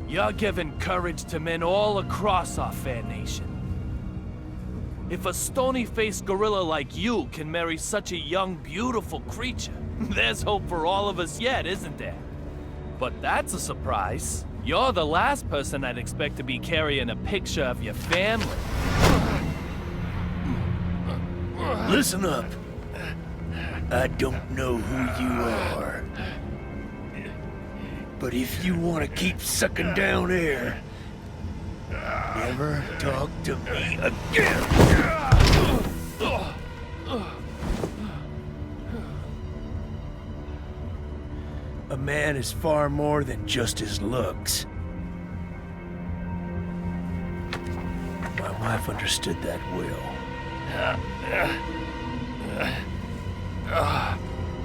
You're giving courage to men all across our fair nation. If a stony-faced gorilla like you can marry such a young, beautiful creature, there's hope for all of us yet, isn't there? But that's a surprise. You're the last person I'd expect to be carrying a picture of your family. Listen up. I don't know who you are. But if you want to keep sucking down air, never talk to me again. A man is far more than just his looks. My wife understood that well.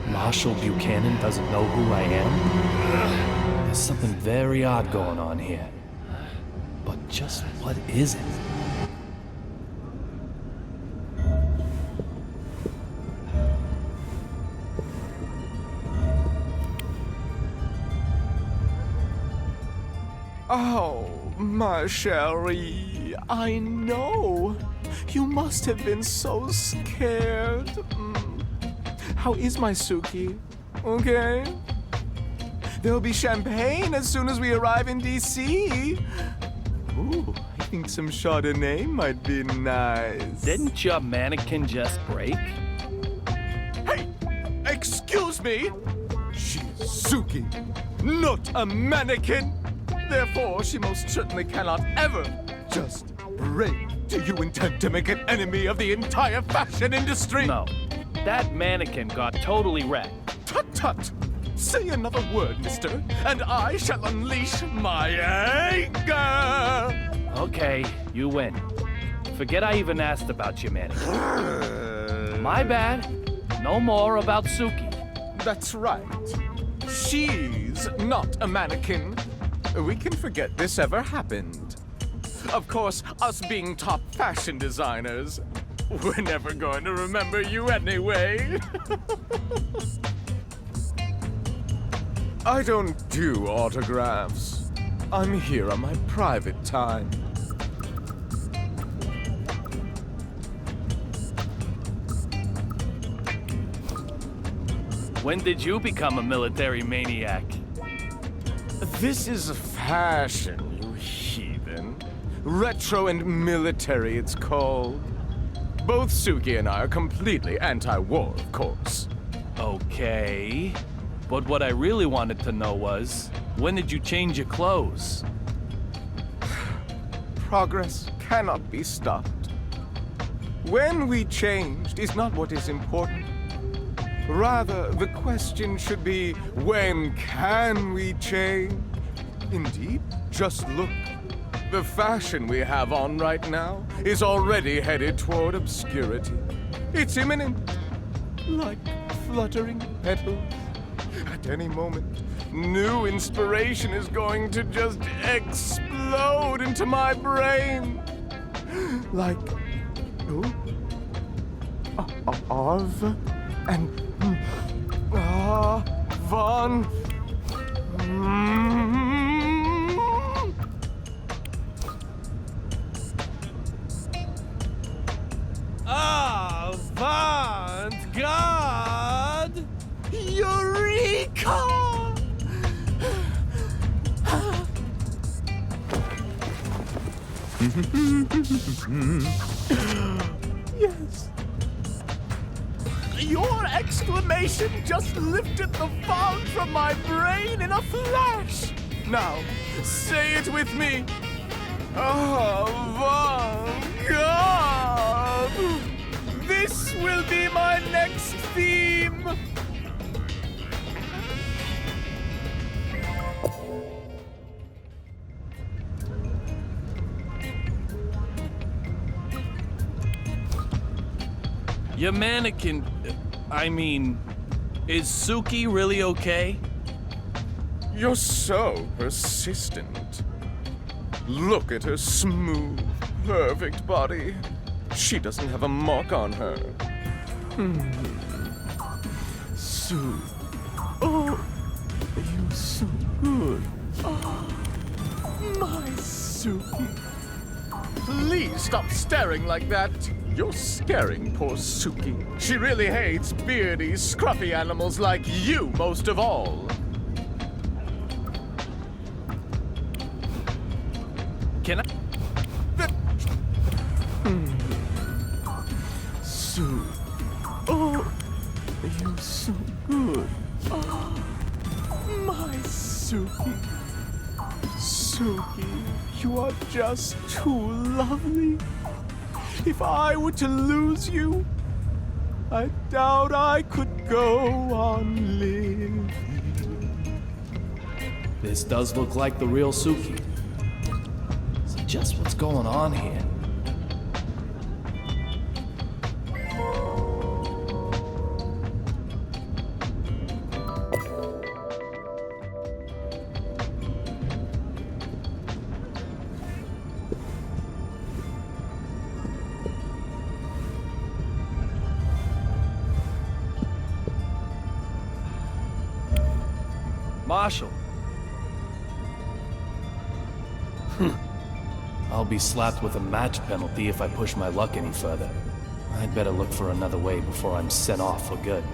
Marshall Buchanan doesn't know who I am? There's something very odd going on here. But just what is it? Oh, my Sherry, I know. You must have been so scared. How is my Suki? Okay? There'll be champagne as soon as we arrive in D.C. Ooh, I think some Chardonnay might be nice. Didn't your mannequin just break? Hey! Excuse me! She's Suki, not a mannequin! Therefore, she most certainly cannot ever just break. Do you intend to make an enemy of the entire fashion industry? No. That mannequin got totally wrecked. Tut-tut! Say another word, mister, and I shall unleash my anger! Okay, you win. Forget I even asked about your mannequin. My bad. No more about Suki. That's right. She's not a mannequin. We can forget this ever happened. Of course, us being top fashion designers, we're never going to remember you anyway. I don't do autographs. I'm here on my private time. When did you become a military maniac? This is fashion, you heathen. Retro and military, it's called. Both Suki and I are completely anti-war, of course. Okay. But what I really wanted to know was, when did you change your clothes? Progress cannot be stopped. When we changed is not what is important. Rather, the question should be, when can we change? Indeed, just look. The fashion we have on right now is already headed toward obscurity. It's imminent, like fluttering petals. At any moment, new inspiration is going to just explode into my brain. Like, Arv and Von. Avant-garde! Eureka! Yes. Your exclamation just lifted the fog from my brain in a flash. Now, say it with me. Avant-garde! This will be my next theme! Your mannequin... I mean... Is Suki really okay? You're so persistent. Look at her smooth, perfect body. She doesn't have a mark on her. Sue. Oh, you're so good. Oh, my Suki. Please stop staring like that. You're scaring poor Suki. She really hates beardy, scruffy animals like you most of all. Can I... Sue. Oh, you're so good. Oh, my Suki. Suki, you are just too lovely. If I were to lose you, I doubt I could go on living. This does look like the real Suki. So just what's going on here? Marshall. I'll be slapped with a match penalty if I push my luck any further. I'd better look for another way before I'm sent off for good.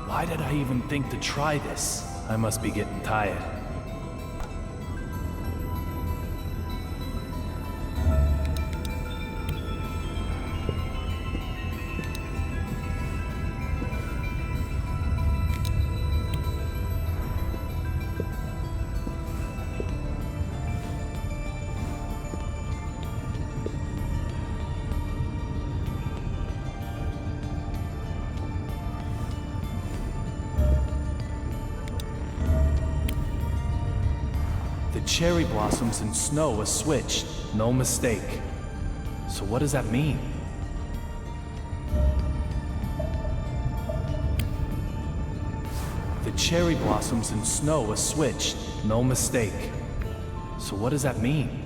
Why did I even think to try this? I must be getting tired. Cherry blossoms and snow are switched. No mistake. So what does that mean? The cherry blossoms and snow are switched. No mistake. So what does that mean?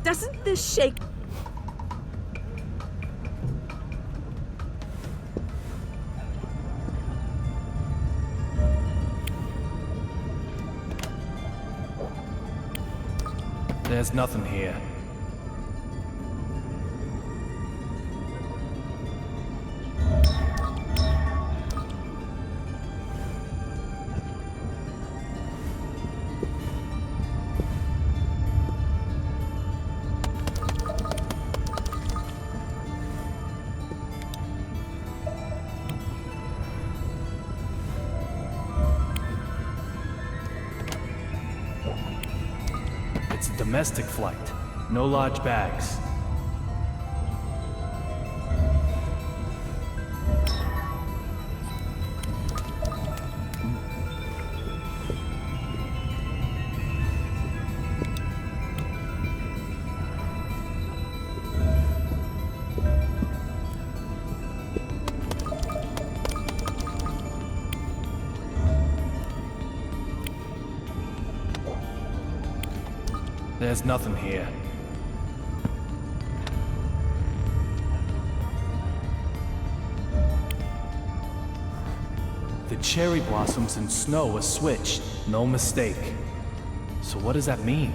Doesn't this shake? There's nothing here. It's a domestic flight. No large bags. There's nothing here. cherry blossoms and snow are switched, no mistake. So what does that mean?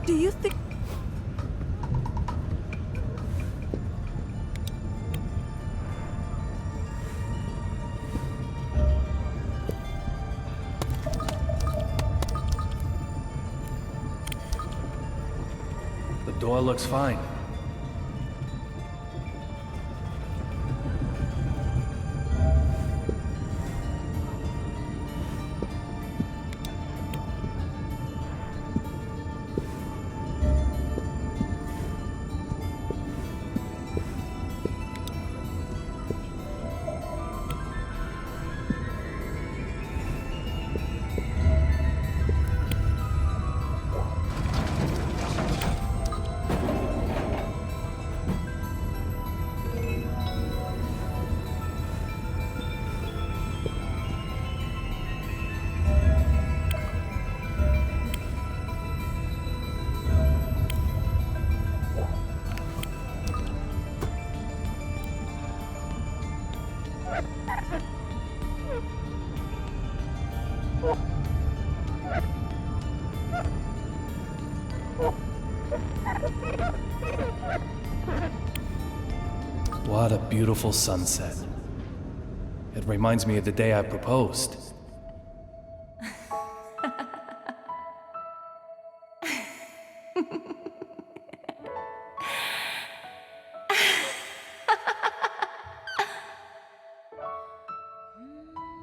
Do you think... The door looks fine. What a beautiful sunset. It reminds me of the day I proposed.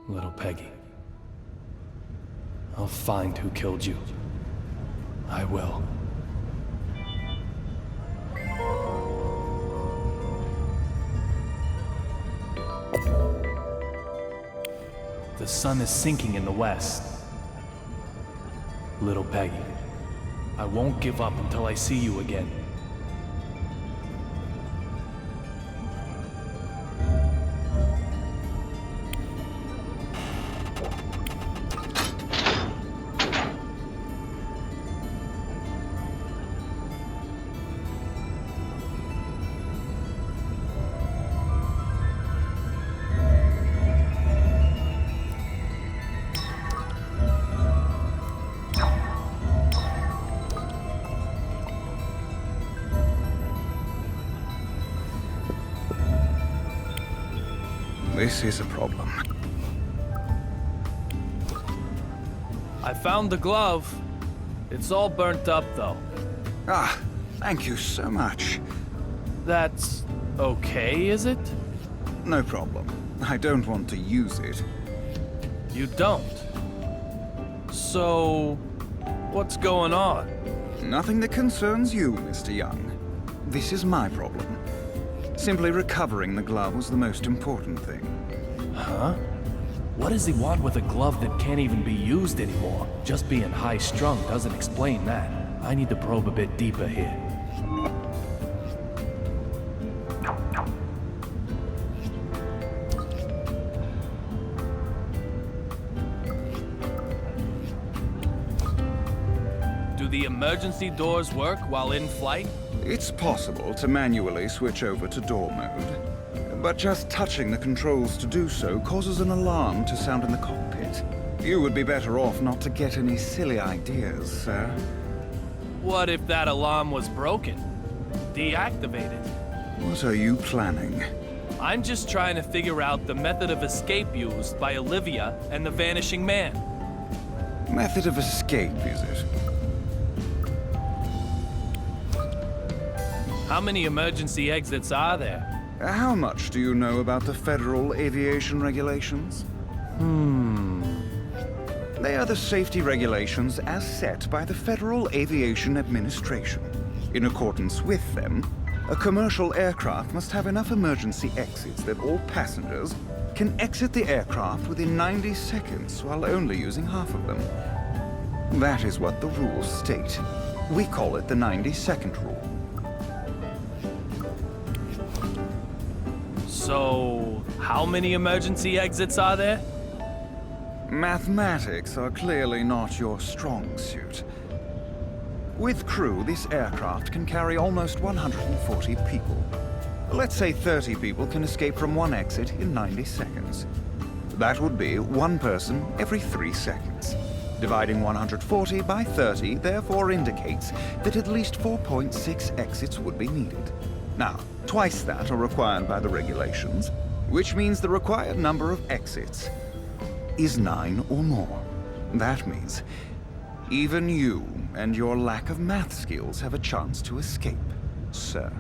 Little Peggy. I'll find who killed you. I will. The sun is sinking in the west. Little Peggy, I won't give up until I see you again. This is a problem. I found the glove. It's all burnt up, though. Ah, thank you so much. That's okay, is it? No problem. I don't want to use it. You don't? So, what's going on? Nothing that concerns you, Mr. Young. This is my problem. Simply recovering the glove was the most important thing. Huh? What does he want with a glove that can't even be used anymore? Just being high-strung doesn't explain that. I need to probe a bit deeper here. Do the emergency doors work while in flight? It's possible to manually switch over to door mode. But just touching the controls to do so causes an alarm to sound in the cockpit. You would be better off not to get any silly ideas, sir. What if that alarm was broken? Deactivated? What are you planning? I'm just trying to figure out the method of escape used by Olivia and the Vanishing Man. Method of escape, is it? How many emergency exits are there? How much do you know about the Federal Aviation Regulations? They are the safety regulations as set by the Federal Aviation Administration. In accordance with them, a commercial aircraft must have enough emergency exits that all passengers can exit the aircraft within 90 seconds while only using half of them. That is what the rules state. We call it the 90-second rule. So, how many emergency exits are there? Mathematics are clearly not your strong suit. With crew, this aircraft can carry almost 140 people. Let's say 30 people can escape from one exit in 90 seconds. That would be one person every 3 seconds. Dividing 140 by 30 therefore indicates that at least 4.6 exits would be needed. Now, twice that are required by the regulations, which means the required number of exits is 9 or more. That means even you and your lack of math skills have a chance to escape, sir.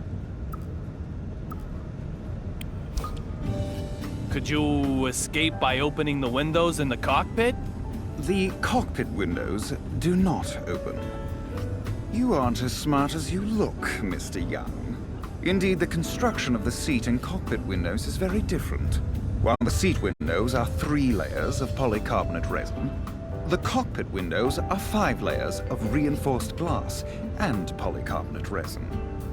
Could you escape by opening the windows in the cockpit? The cockpit windows do not open. You aren't as smart as you look, Mr. Young. Indeed, the construction of the seat and cockpit windows is very different. While the seat windows are 3 layers of polycarbonate resin, the cockpit windows are 5 layers of reinforced glass and polycarbonate resin.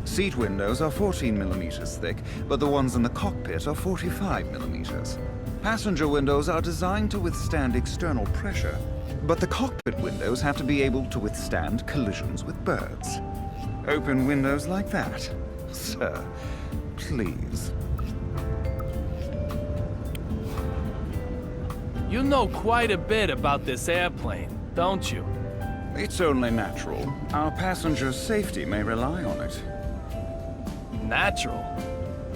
Seat windows are 14 millimeters thick, but the ones in the cockpit are 45 millimeters. Passenger windows are designed to withstand external pressure, but the cockpit windows have to be able to withstand collisions with birds. Open windows like that. Sir, please. You know quite a bit about this airplane, don't you? It's only natural. Our passengers' safety may rely on it. Natural?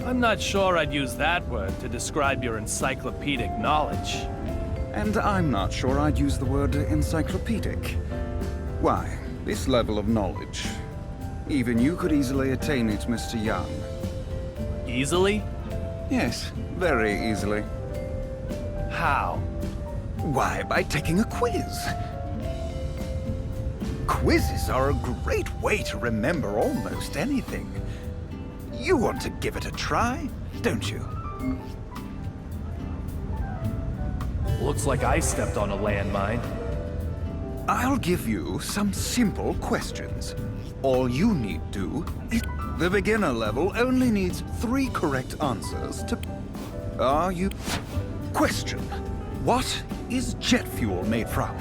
I'm not sure I'd use that word to describe your encyclopedic knowledge. And I'm not sure I'd use the word encyclopedic. Why, this level of knowledge. Even you could easily attain it, Mr. Young. Easily? Yes, very easily. How? Why, by taking a quiz. Quizzes are a great way to remember almost anything. You want to give it a try, don't you? Looks like I stepped on a landmine. I'll give you some simple questions. All you need do is... The beginner level only needs 3 correct answers to... Are you... Question. What is jet fuel made from?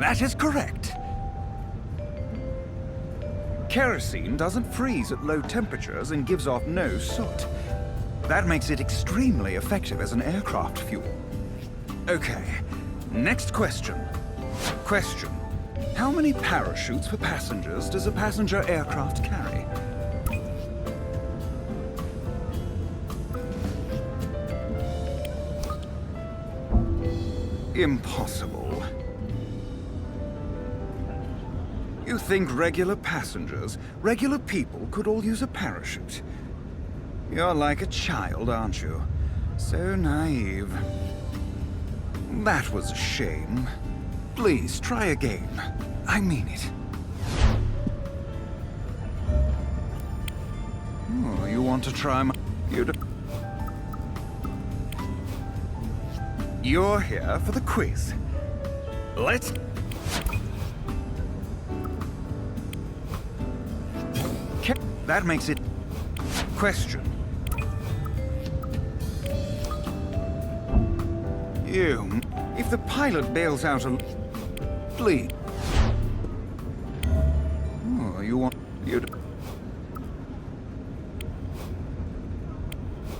That is correct. Kerosene doesn't freeze at low temperatures and gives off no soot. That makes it extremely effective as an aircraft fuel. Okay, Next question. Question. How many parachutes for passengers does a passenger aircraft carry? Impossible. You think regular passengers, regular people could all use a parachute? You're like a child, aren't you? So naive. That was a shame. Please, try again. I mean it. Oh, you want to try my... You're here for the quiz. Let's... That makes it... Question. You... If the pilot bails out a... Please. Oh, you want... You...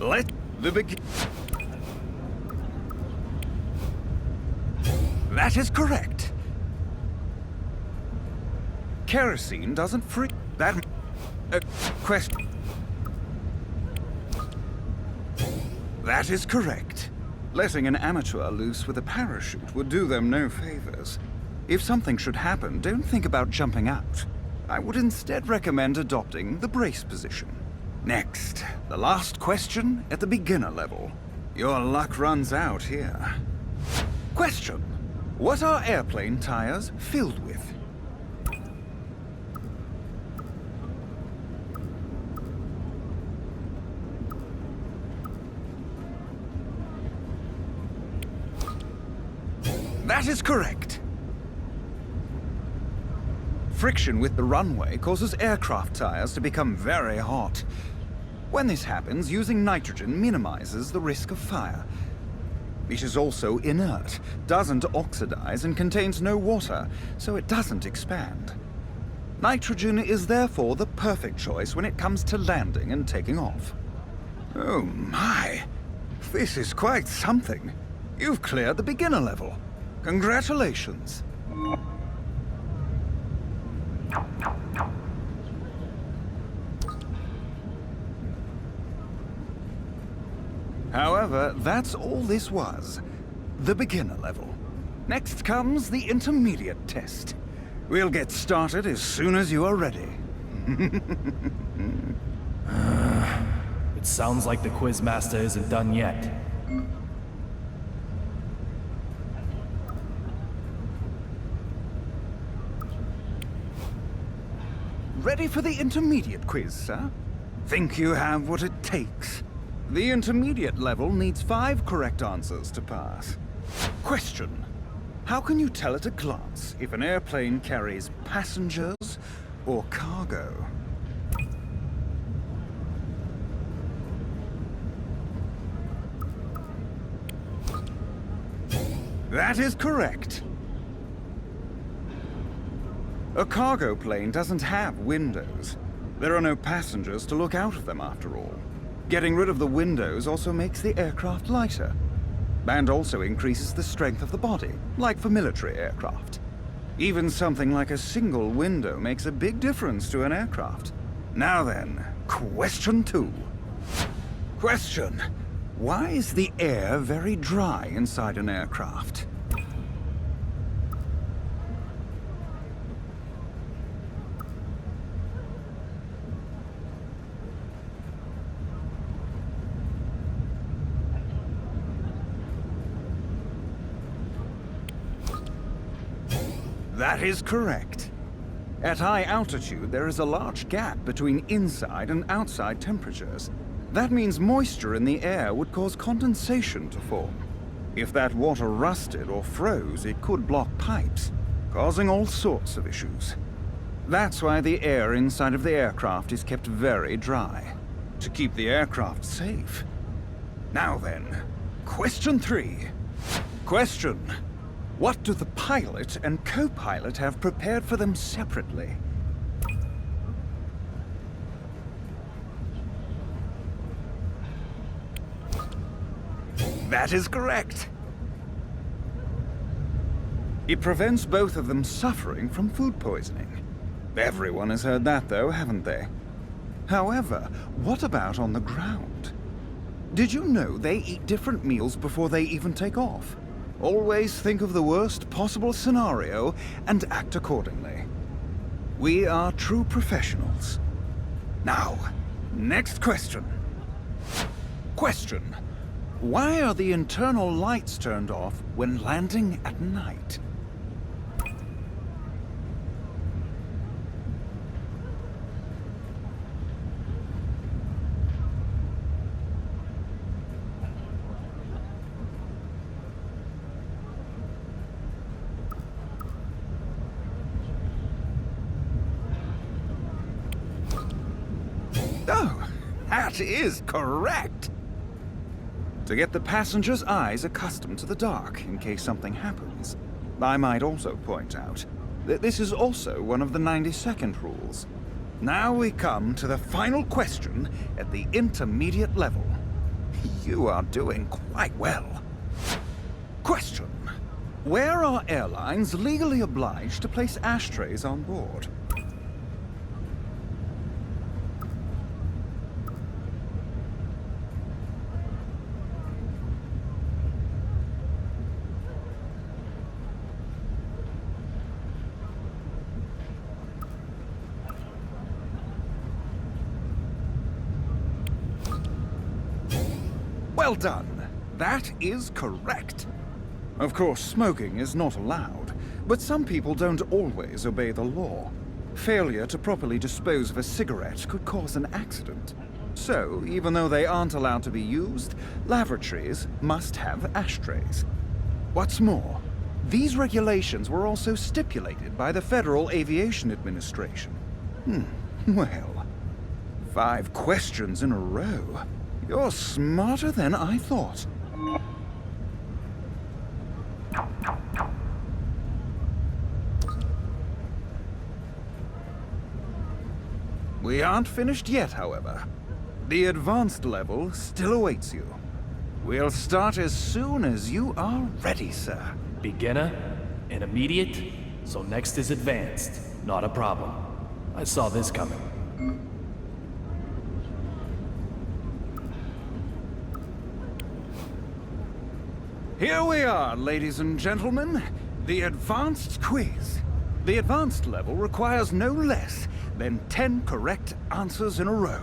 Let the begin... That is correct. Kerosene doesn't free... That... question. That is correct. Letting an amateur loose with a parachute would do them no favors. If something should happen, don't think about jumping out. I would instead recommend adopting the brace position. Next, the last question at the beginner level. Your luck runs out here. Question. What are airplane tires filled with? That is correct. Friction with the runway causes aircraft tires to become very hot. When this happens, using nitrogen minimizes the risk of fire. It is also inert, doesn't oxidize, and contains no water, so it doesn't expand. Nitrogen is therefore the perfect choice when it comes to landing and taking off. Oh my! This is quite something. You've cleared the beginner level. Congratulations. However, that's all this was. The beginner level. Next comes the intermediate test. We'll get started as soon as you are ready. It sounds like the Quizmaster isn't done yet. Ready for the intermediate quiz, sir? Think you have what it takes? The intermediate level needs 5 correct answers to pass. Question. How can you tell at a glance if an airplane carries passengers or cargo? That is correct. A cargo plane doesn't have windows. There are no passengers to look out of them after all. Getting rid of the windows also makes the aircraft lighter, and also increases the strength of the body, like for military aircraft. Even something like a single window makes a big difference to an aircraft. Now then, question 2. Question. Why is the air very dry inside an aircraft? That is correct. At high altitude, there is a large gap between inside and outside temperatures. That means moisture in the air would cause condensation to form. If that water rusted or froze, it could block pipes, causing all sorts of issues. That's why the air inside of the aircraft is kept very dry, to keep the aircraft safe. Now then, question 3. Question. What do the pilot and co-pilot have prepared for them separately? That is correct. It prevents both of them suffering from food poisoning. Everyone has heard that, though, haven't they? However, what about on the ground? Did you know they eat different meals before they even take off? Always think of the worst possible scenario and act accordingly. We are true professionals. Now, next question. Question. Why are the internal lights turned off when landing at night? Oh, that is correct! To get the passengers' eyes accustomed to the dark in case something happens. I might also point out that this is also one of the 90-second rules. Now we come to the final question at the intermediate level. You are doing quite well. Question. Where are airlines legally obliged to place ashtrays on board? Well done. That is correct. Of course, smoking is not allowed, but some people don't always obey the law. Failure to properly dispose of a cigarette could cause an accident. So, even though they aren't allowed to be used, lavatories must have ashtrays. What's more, these regulations were also stipulated by the Federal Aviation Administration. Well, 5 questions in a row. You're smarter than I thought. We aren't finished yet, however. The advanced level still awaits you. We'll start as soon as you are ready, sir. Beginner, intermediate, so next is advanced. Not a problem. I saw this coming. Here we are, ladies and gentlemen. The advanced quiz. The advanced level requires no less than 10 correct answers in a row.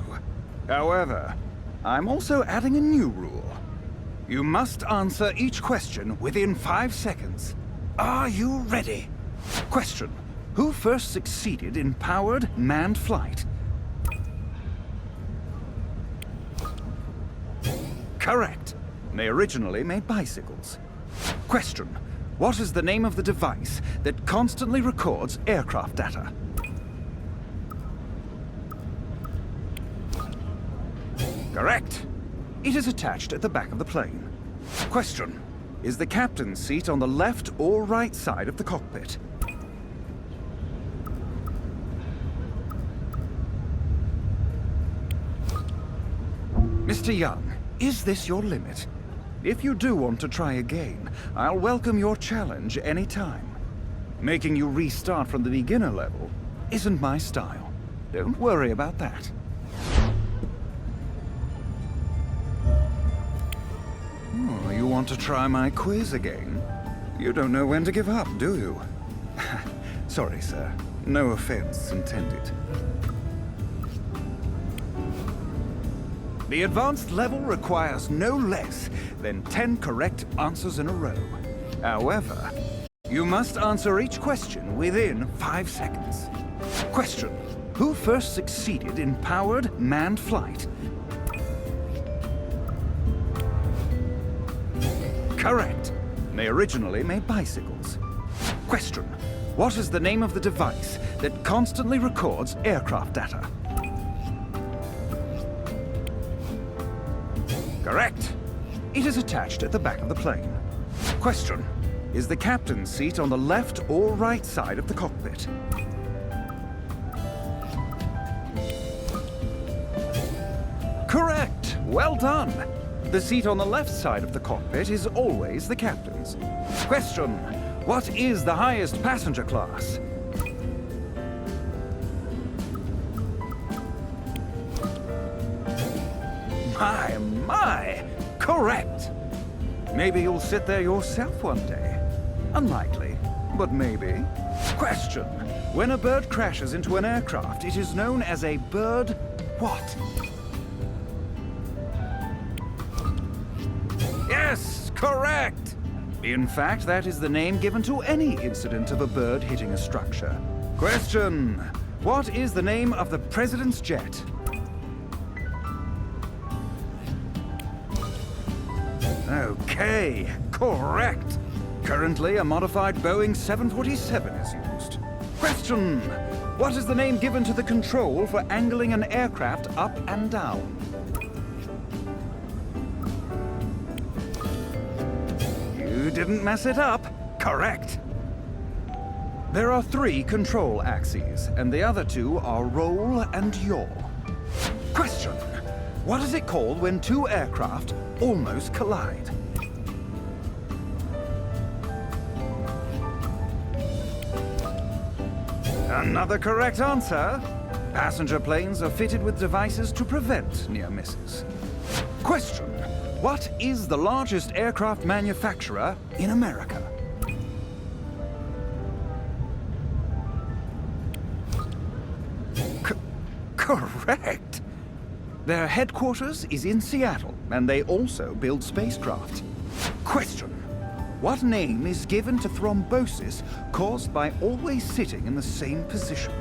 However, I'm also adding a new rule. You must answer each question within 5 seconds. Are you ready? Question. Who first succeeded in powered manned flight? Correct. They originally made bicycles. Question. What is the name of the device that constantly records aircraft data? Correct. It is attached at the back of the plane. Question. Is the captain's seat on the left or right side of the cockpit? Mr. Young, is this your limit? If you do want to try again, I'll welcome your challenge any time. Making you restart from the beginner level isn't my style. Don't worry about that. Oh, you want to try my quiz again? You don't know when to give up, do you? Sorry, sir. No offense intended. The advanced level requires no less than 10 correct answers in a row. However, you must answer each question within 5 seconds. Question. Who first succeeded in powered manned flight? Correct. They originally made bicycles. Question. What is the name of the device that constantly records aircraft data? Correct. It is attached at the back of the plane. Question. Is the captain's seat on the left or right side of the cockpit? Correct. Well done. The seat on the left side of the cockpit is always the captain's. Question. What is the highest passenger class? My! Correct! Maybe you'll sit there yourself one day. Unlikely, but maybe. Question. When a bird crashes into an aircraft, it is known as a bird what? Yes, correct! In fact, that is the name given to any incident of a bird hitting a structure. Question. What is the name of the president's jet? Okay, correct. Currently, a modified Boeing 747 is used. Question. What is the name given to the control for angling an aircraft up and down? You didn't mess it up. Correct. There are 3 control axes, and the other 2 are roll and yaw. Question. What is it called when 2 aircraft almost collide? Another correct answer. Passenger planes are fitted with devices to prevent near misses. Question. What is the largest aircraft manufacturer in America? Correct. Their headquarters is in Seattle, and they also build spacecraft. Question. What name is given to thrombosis caused by always sitting in the same position?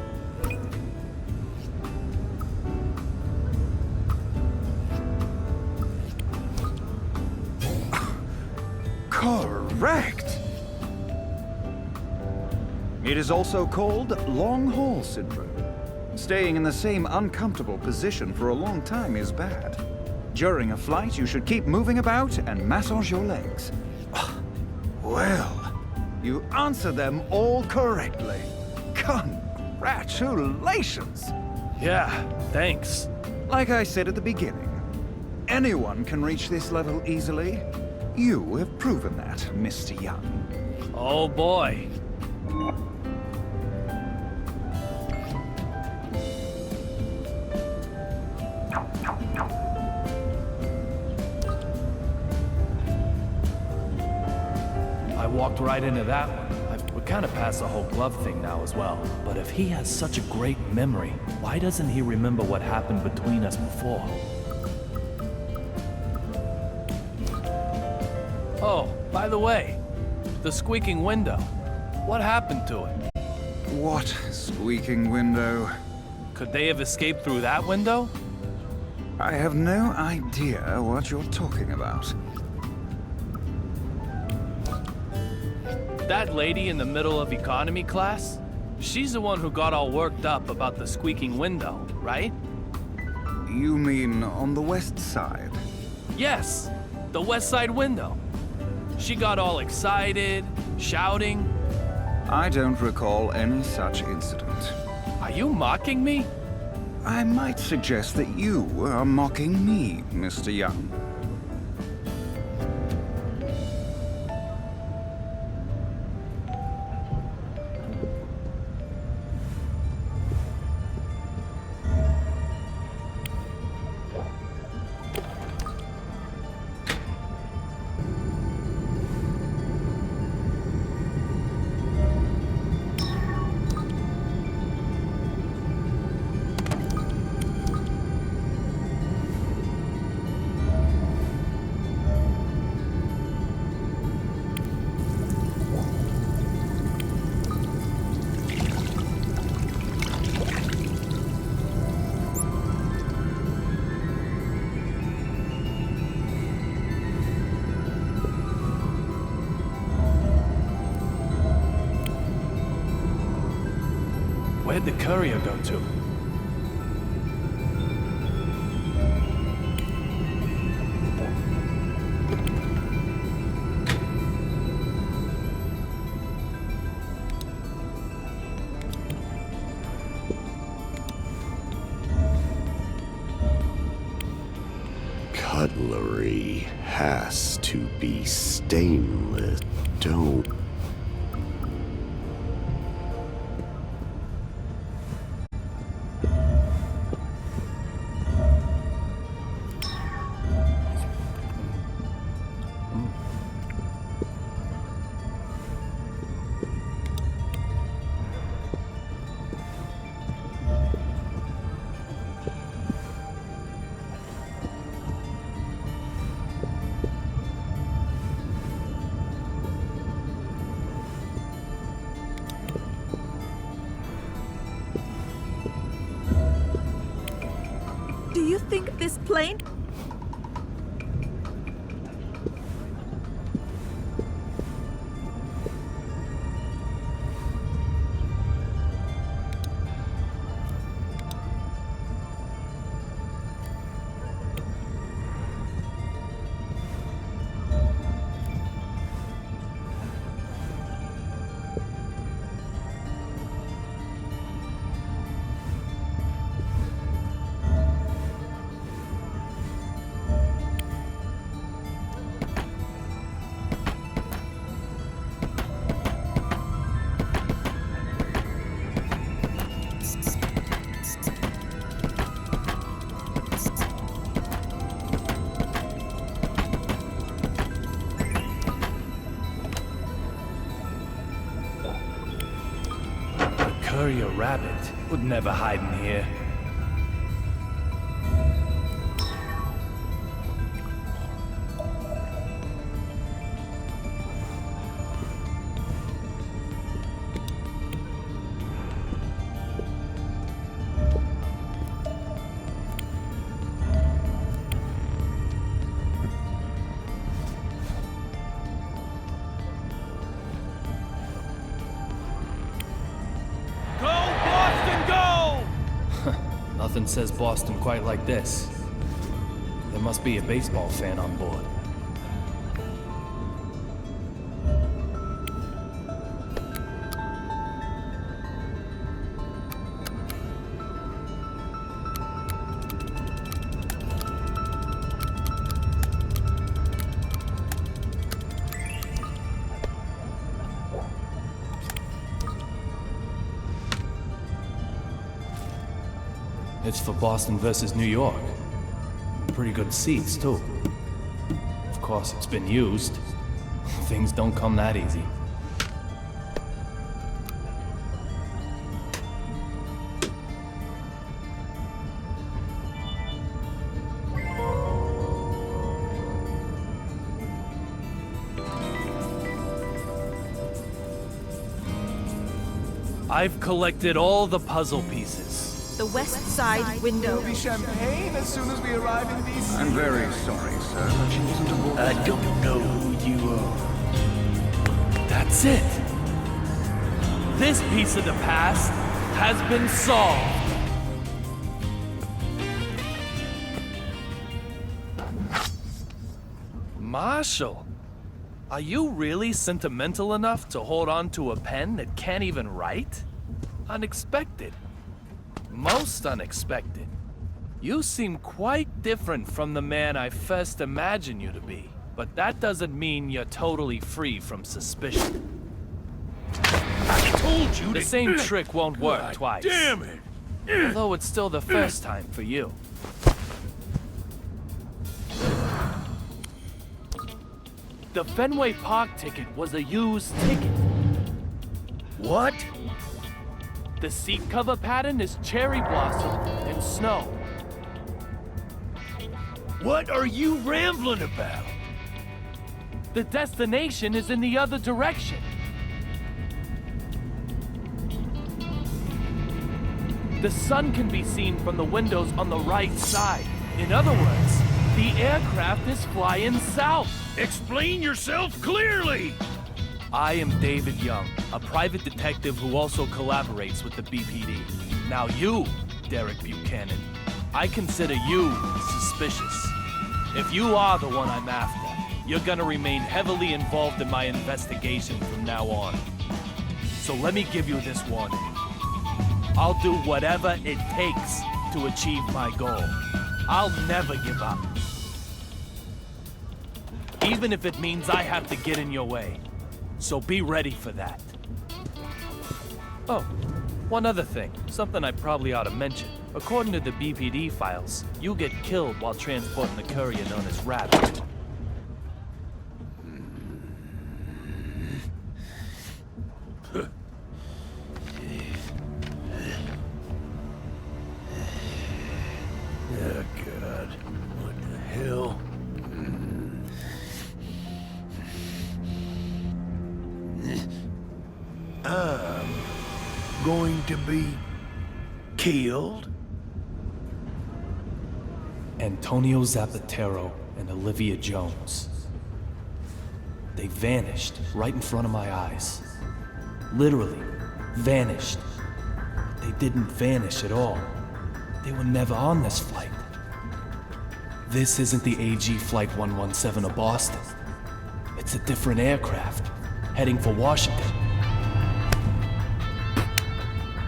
Correct! It is also called long haul syndrome. Staying in the same uncomfortable position for a long time is bad. During a flight, you should keep moving about and massage your legs. Well, you answered them all correctly. Congratulations! Yeah, thanks. Like I said at the beginning, anyone can reach this level easily. You have proven that, Mr. Young. Oh boy. I walked right into that one. We're kind of past the whole glove thing now as well. But if he has such a great memory, why doesn't he remember what happened between us before? Oh, by the way, the squeaking window. What happened to it? What squeaking window? Could they have escaped through that window? I have no idea what you're talking about. That lady in the middle of economy class? She's the one who got all worked up about the squeaking window, right? You mean on the west side? Yes, the west side window. She got all excited, shouting. I don't recall any such incident. Are you mocking me? I might suggest that you are mocking me, Mr. Young. Where'd the courier go to? Cutlery has to be stainless. Don't think this plane... Courier Rabbit would never hide in here. Nothing says Boston quite like this. There must be a baseball fan on board. It's for Boston versus New York. Pretty good seats, too. Of course, it's been used. Things don't come that easy. I've collected all the puzzle pieces. The west side window. There'll be champagne as soon as we arrive in DC. I'm very sorry, sir, but she wasn't aboard. I don't know who you are. That's it. This piece of the past has been solved. Marshall, are you really sentimental enough to hold on to a pen that can't even write? Unexpected. Most unexpected. You seem quite different from the man I first imagined you to be, but that doesn't mean you're totally free from suspicion. I told you The same trick won't work twice. Damn it! Although it's still the first time for you. The Fenway Park ticket was a used ticket. What? The seat cover pattern is cherry blossom and snow. What are you rambling about? The destination is in the other direction. The sun can be seen from the windows on the right side. In other words, the aircraft is flying south. Explain yourself clearly! I am David Young, a private detective who also collaborates with the BPD. Now you, Derek Buchanan, I consider you suspicious. If you are the one I'm after, you're gonna remain heavily involved in my investigation from now on. So let me give you this warning. I'll do whatever it takes to achieve my goal. I'll never give up. Even if it means I have to get in your way. So be ready for that. Oh, one other thing. Something I probably ought to mention. According to the BPD files, you get killed while transporting the courier known as Rabbit. Oh, God. What the hell? I'm going to be killed? Antonio Zapatero and Olivia Jones. They vanished right in front of my eyes. Literally, vanished. They didn't vanish at all. They were never on this flight. This isn't the AG Flight 117 of Boston. It's a different aircraft, heading for Washington.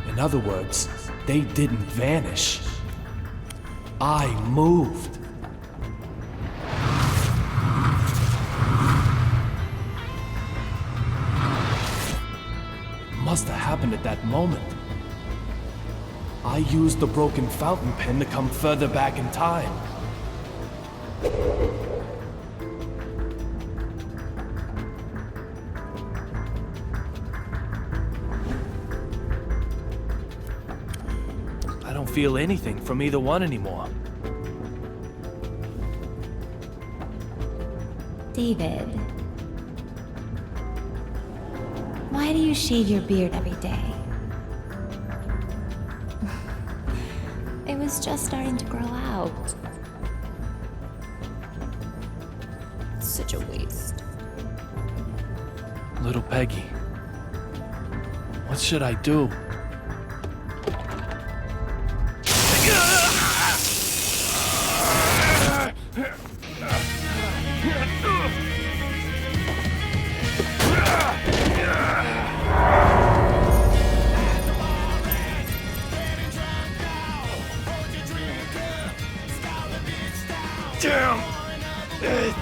In other words, they didn't vanish. I moved. Must have happened at that moment. I used the broken fountain pen to come further back in time. I don't feel anything from either one anymore. David, why do you shave your beard every day? It was just starting to grow out. It's such a waste. Little Peggy, what should I do? Damn it!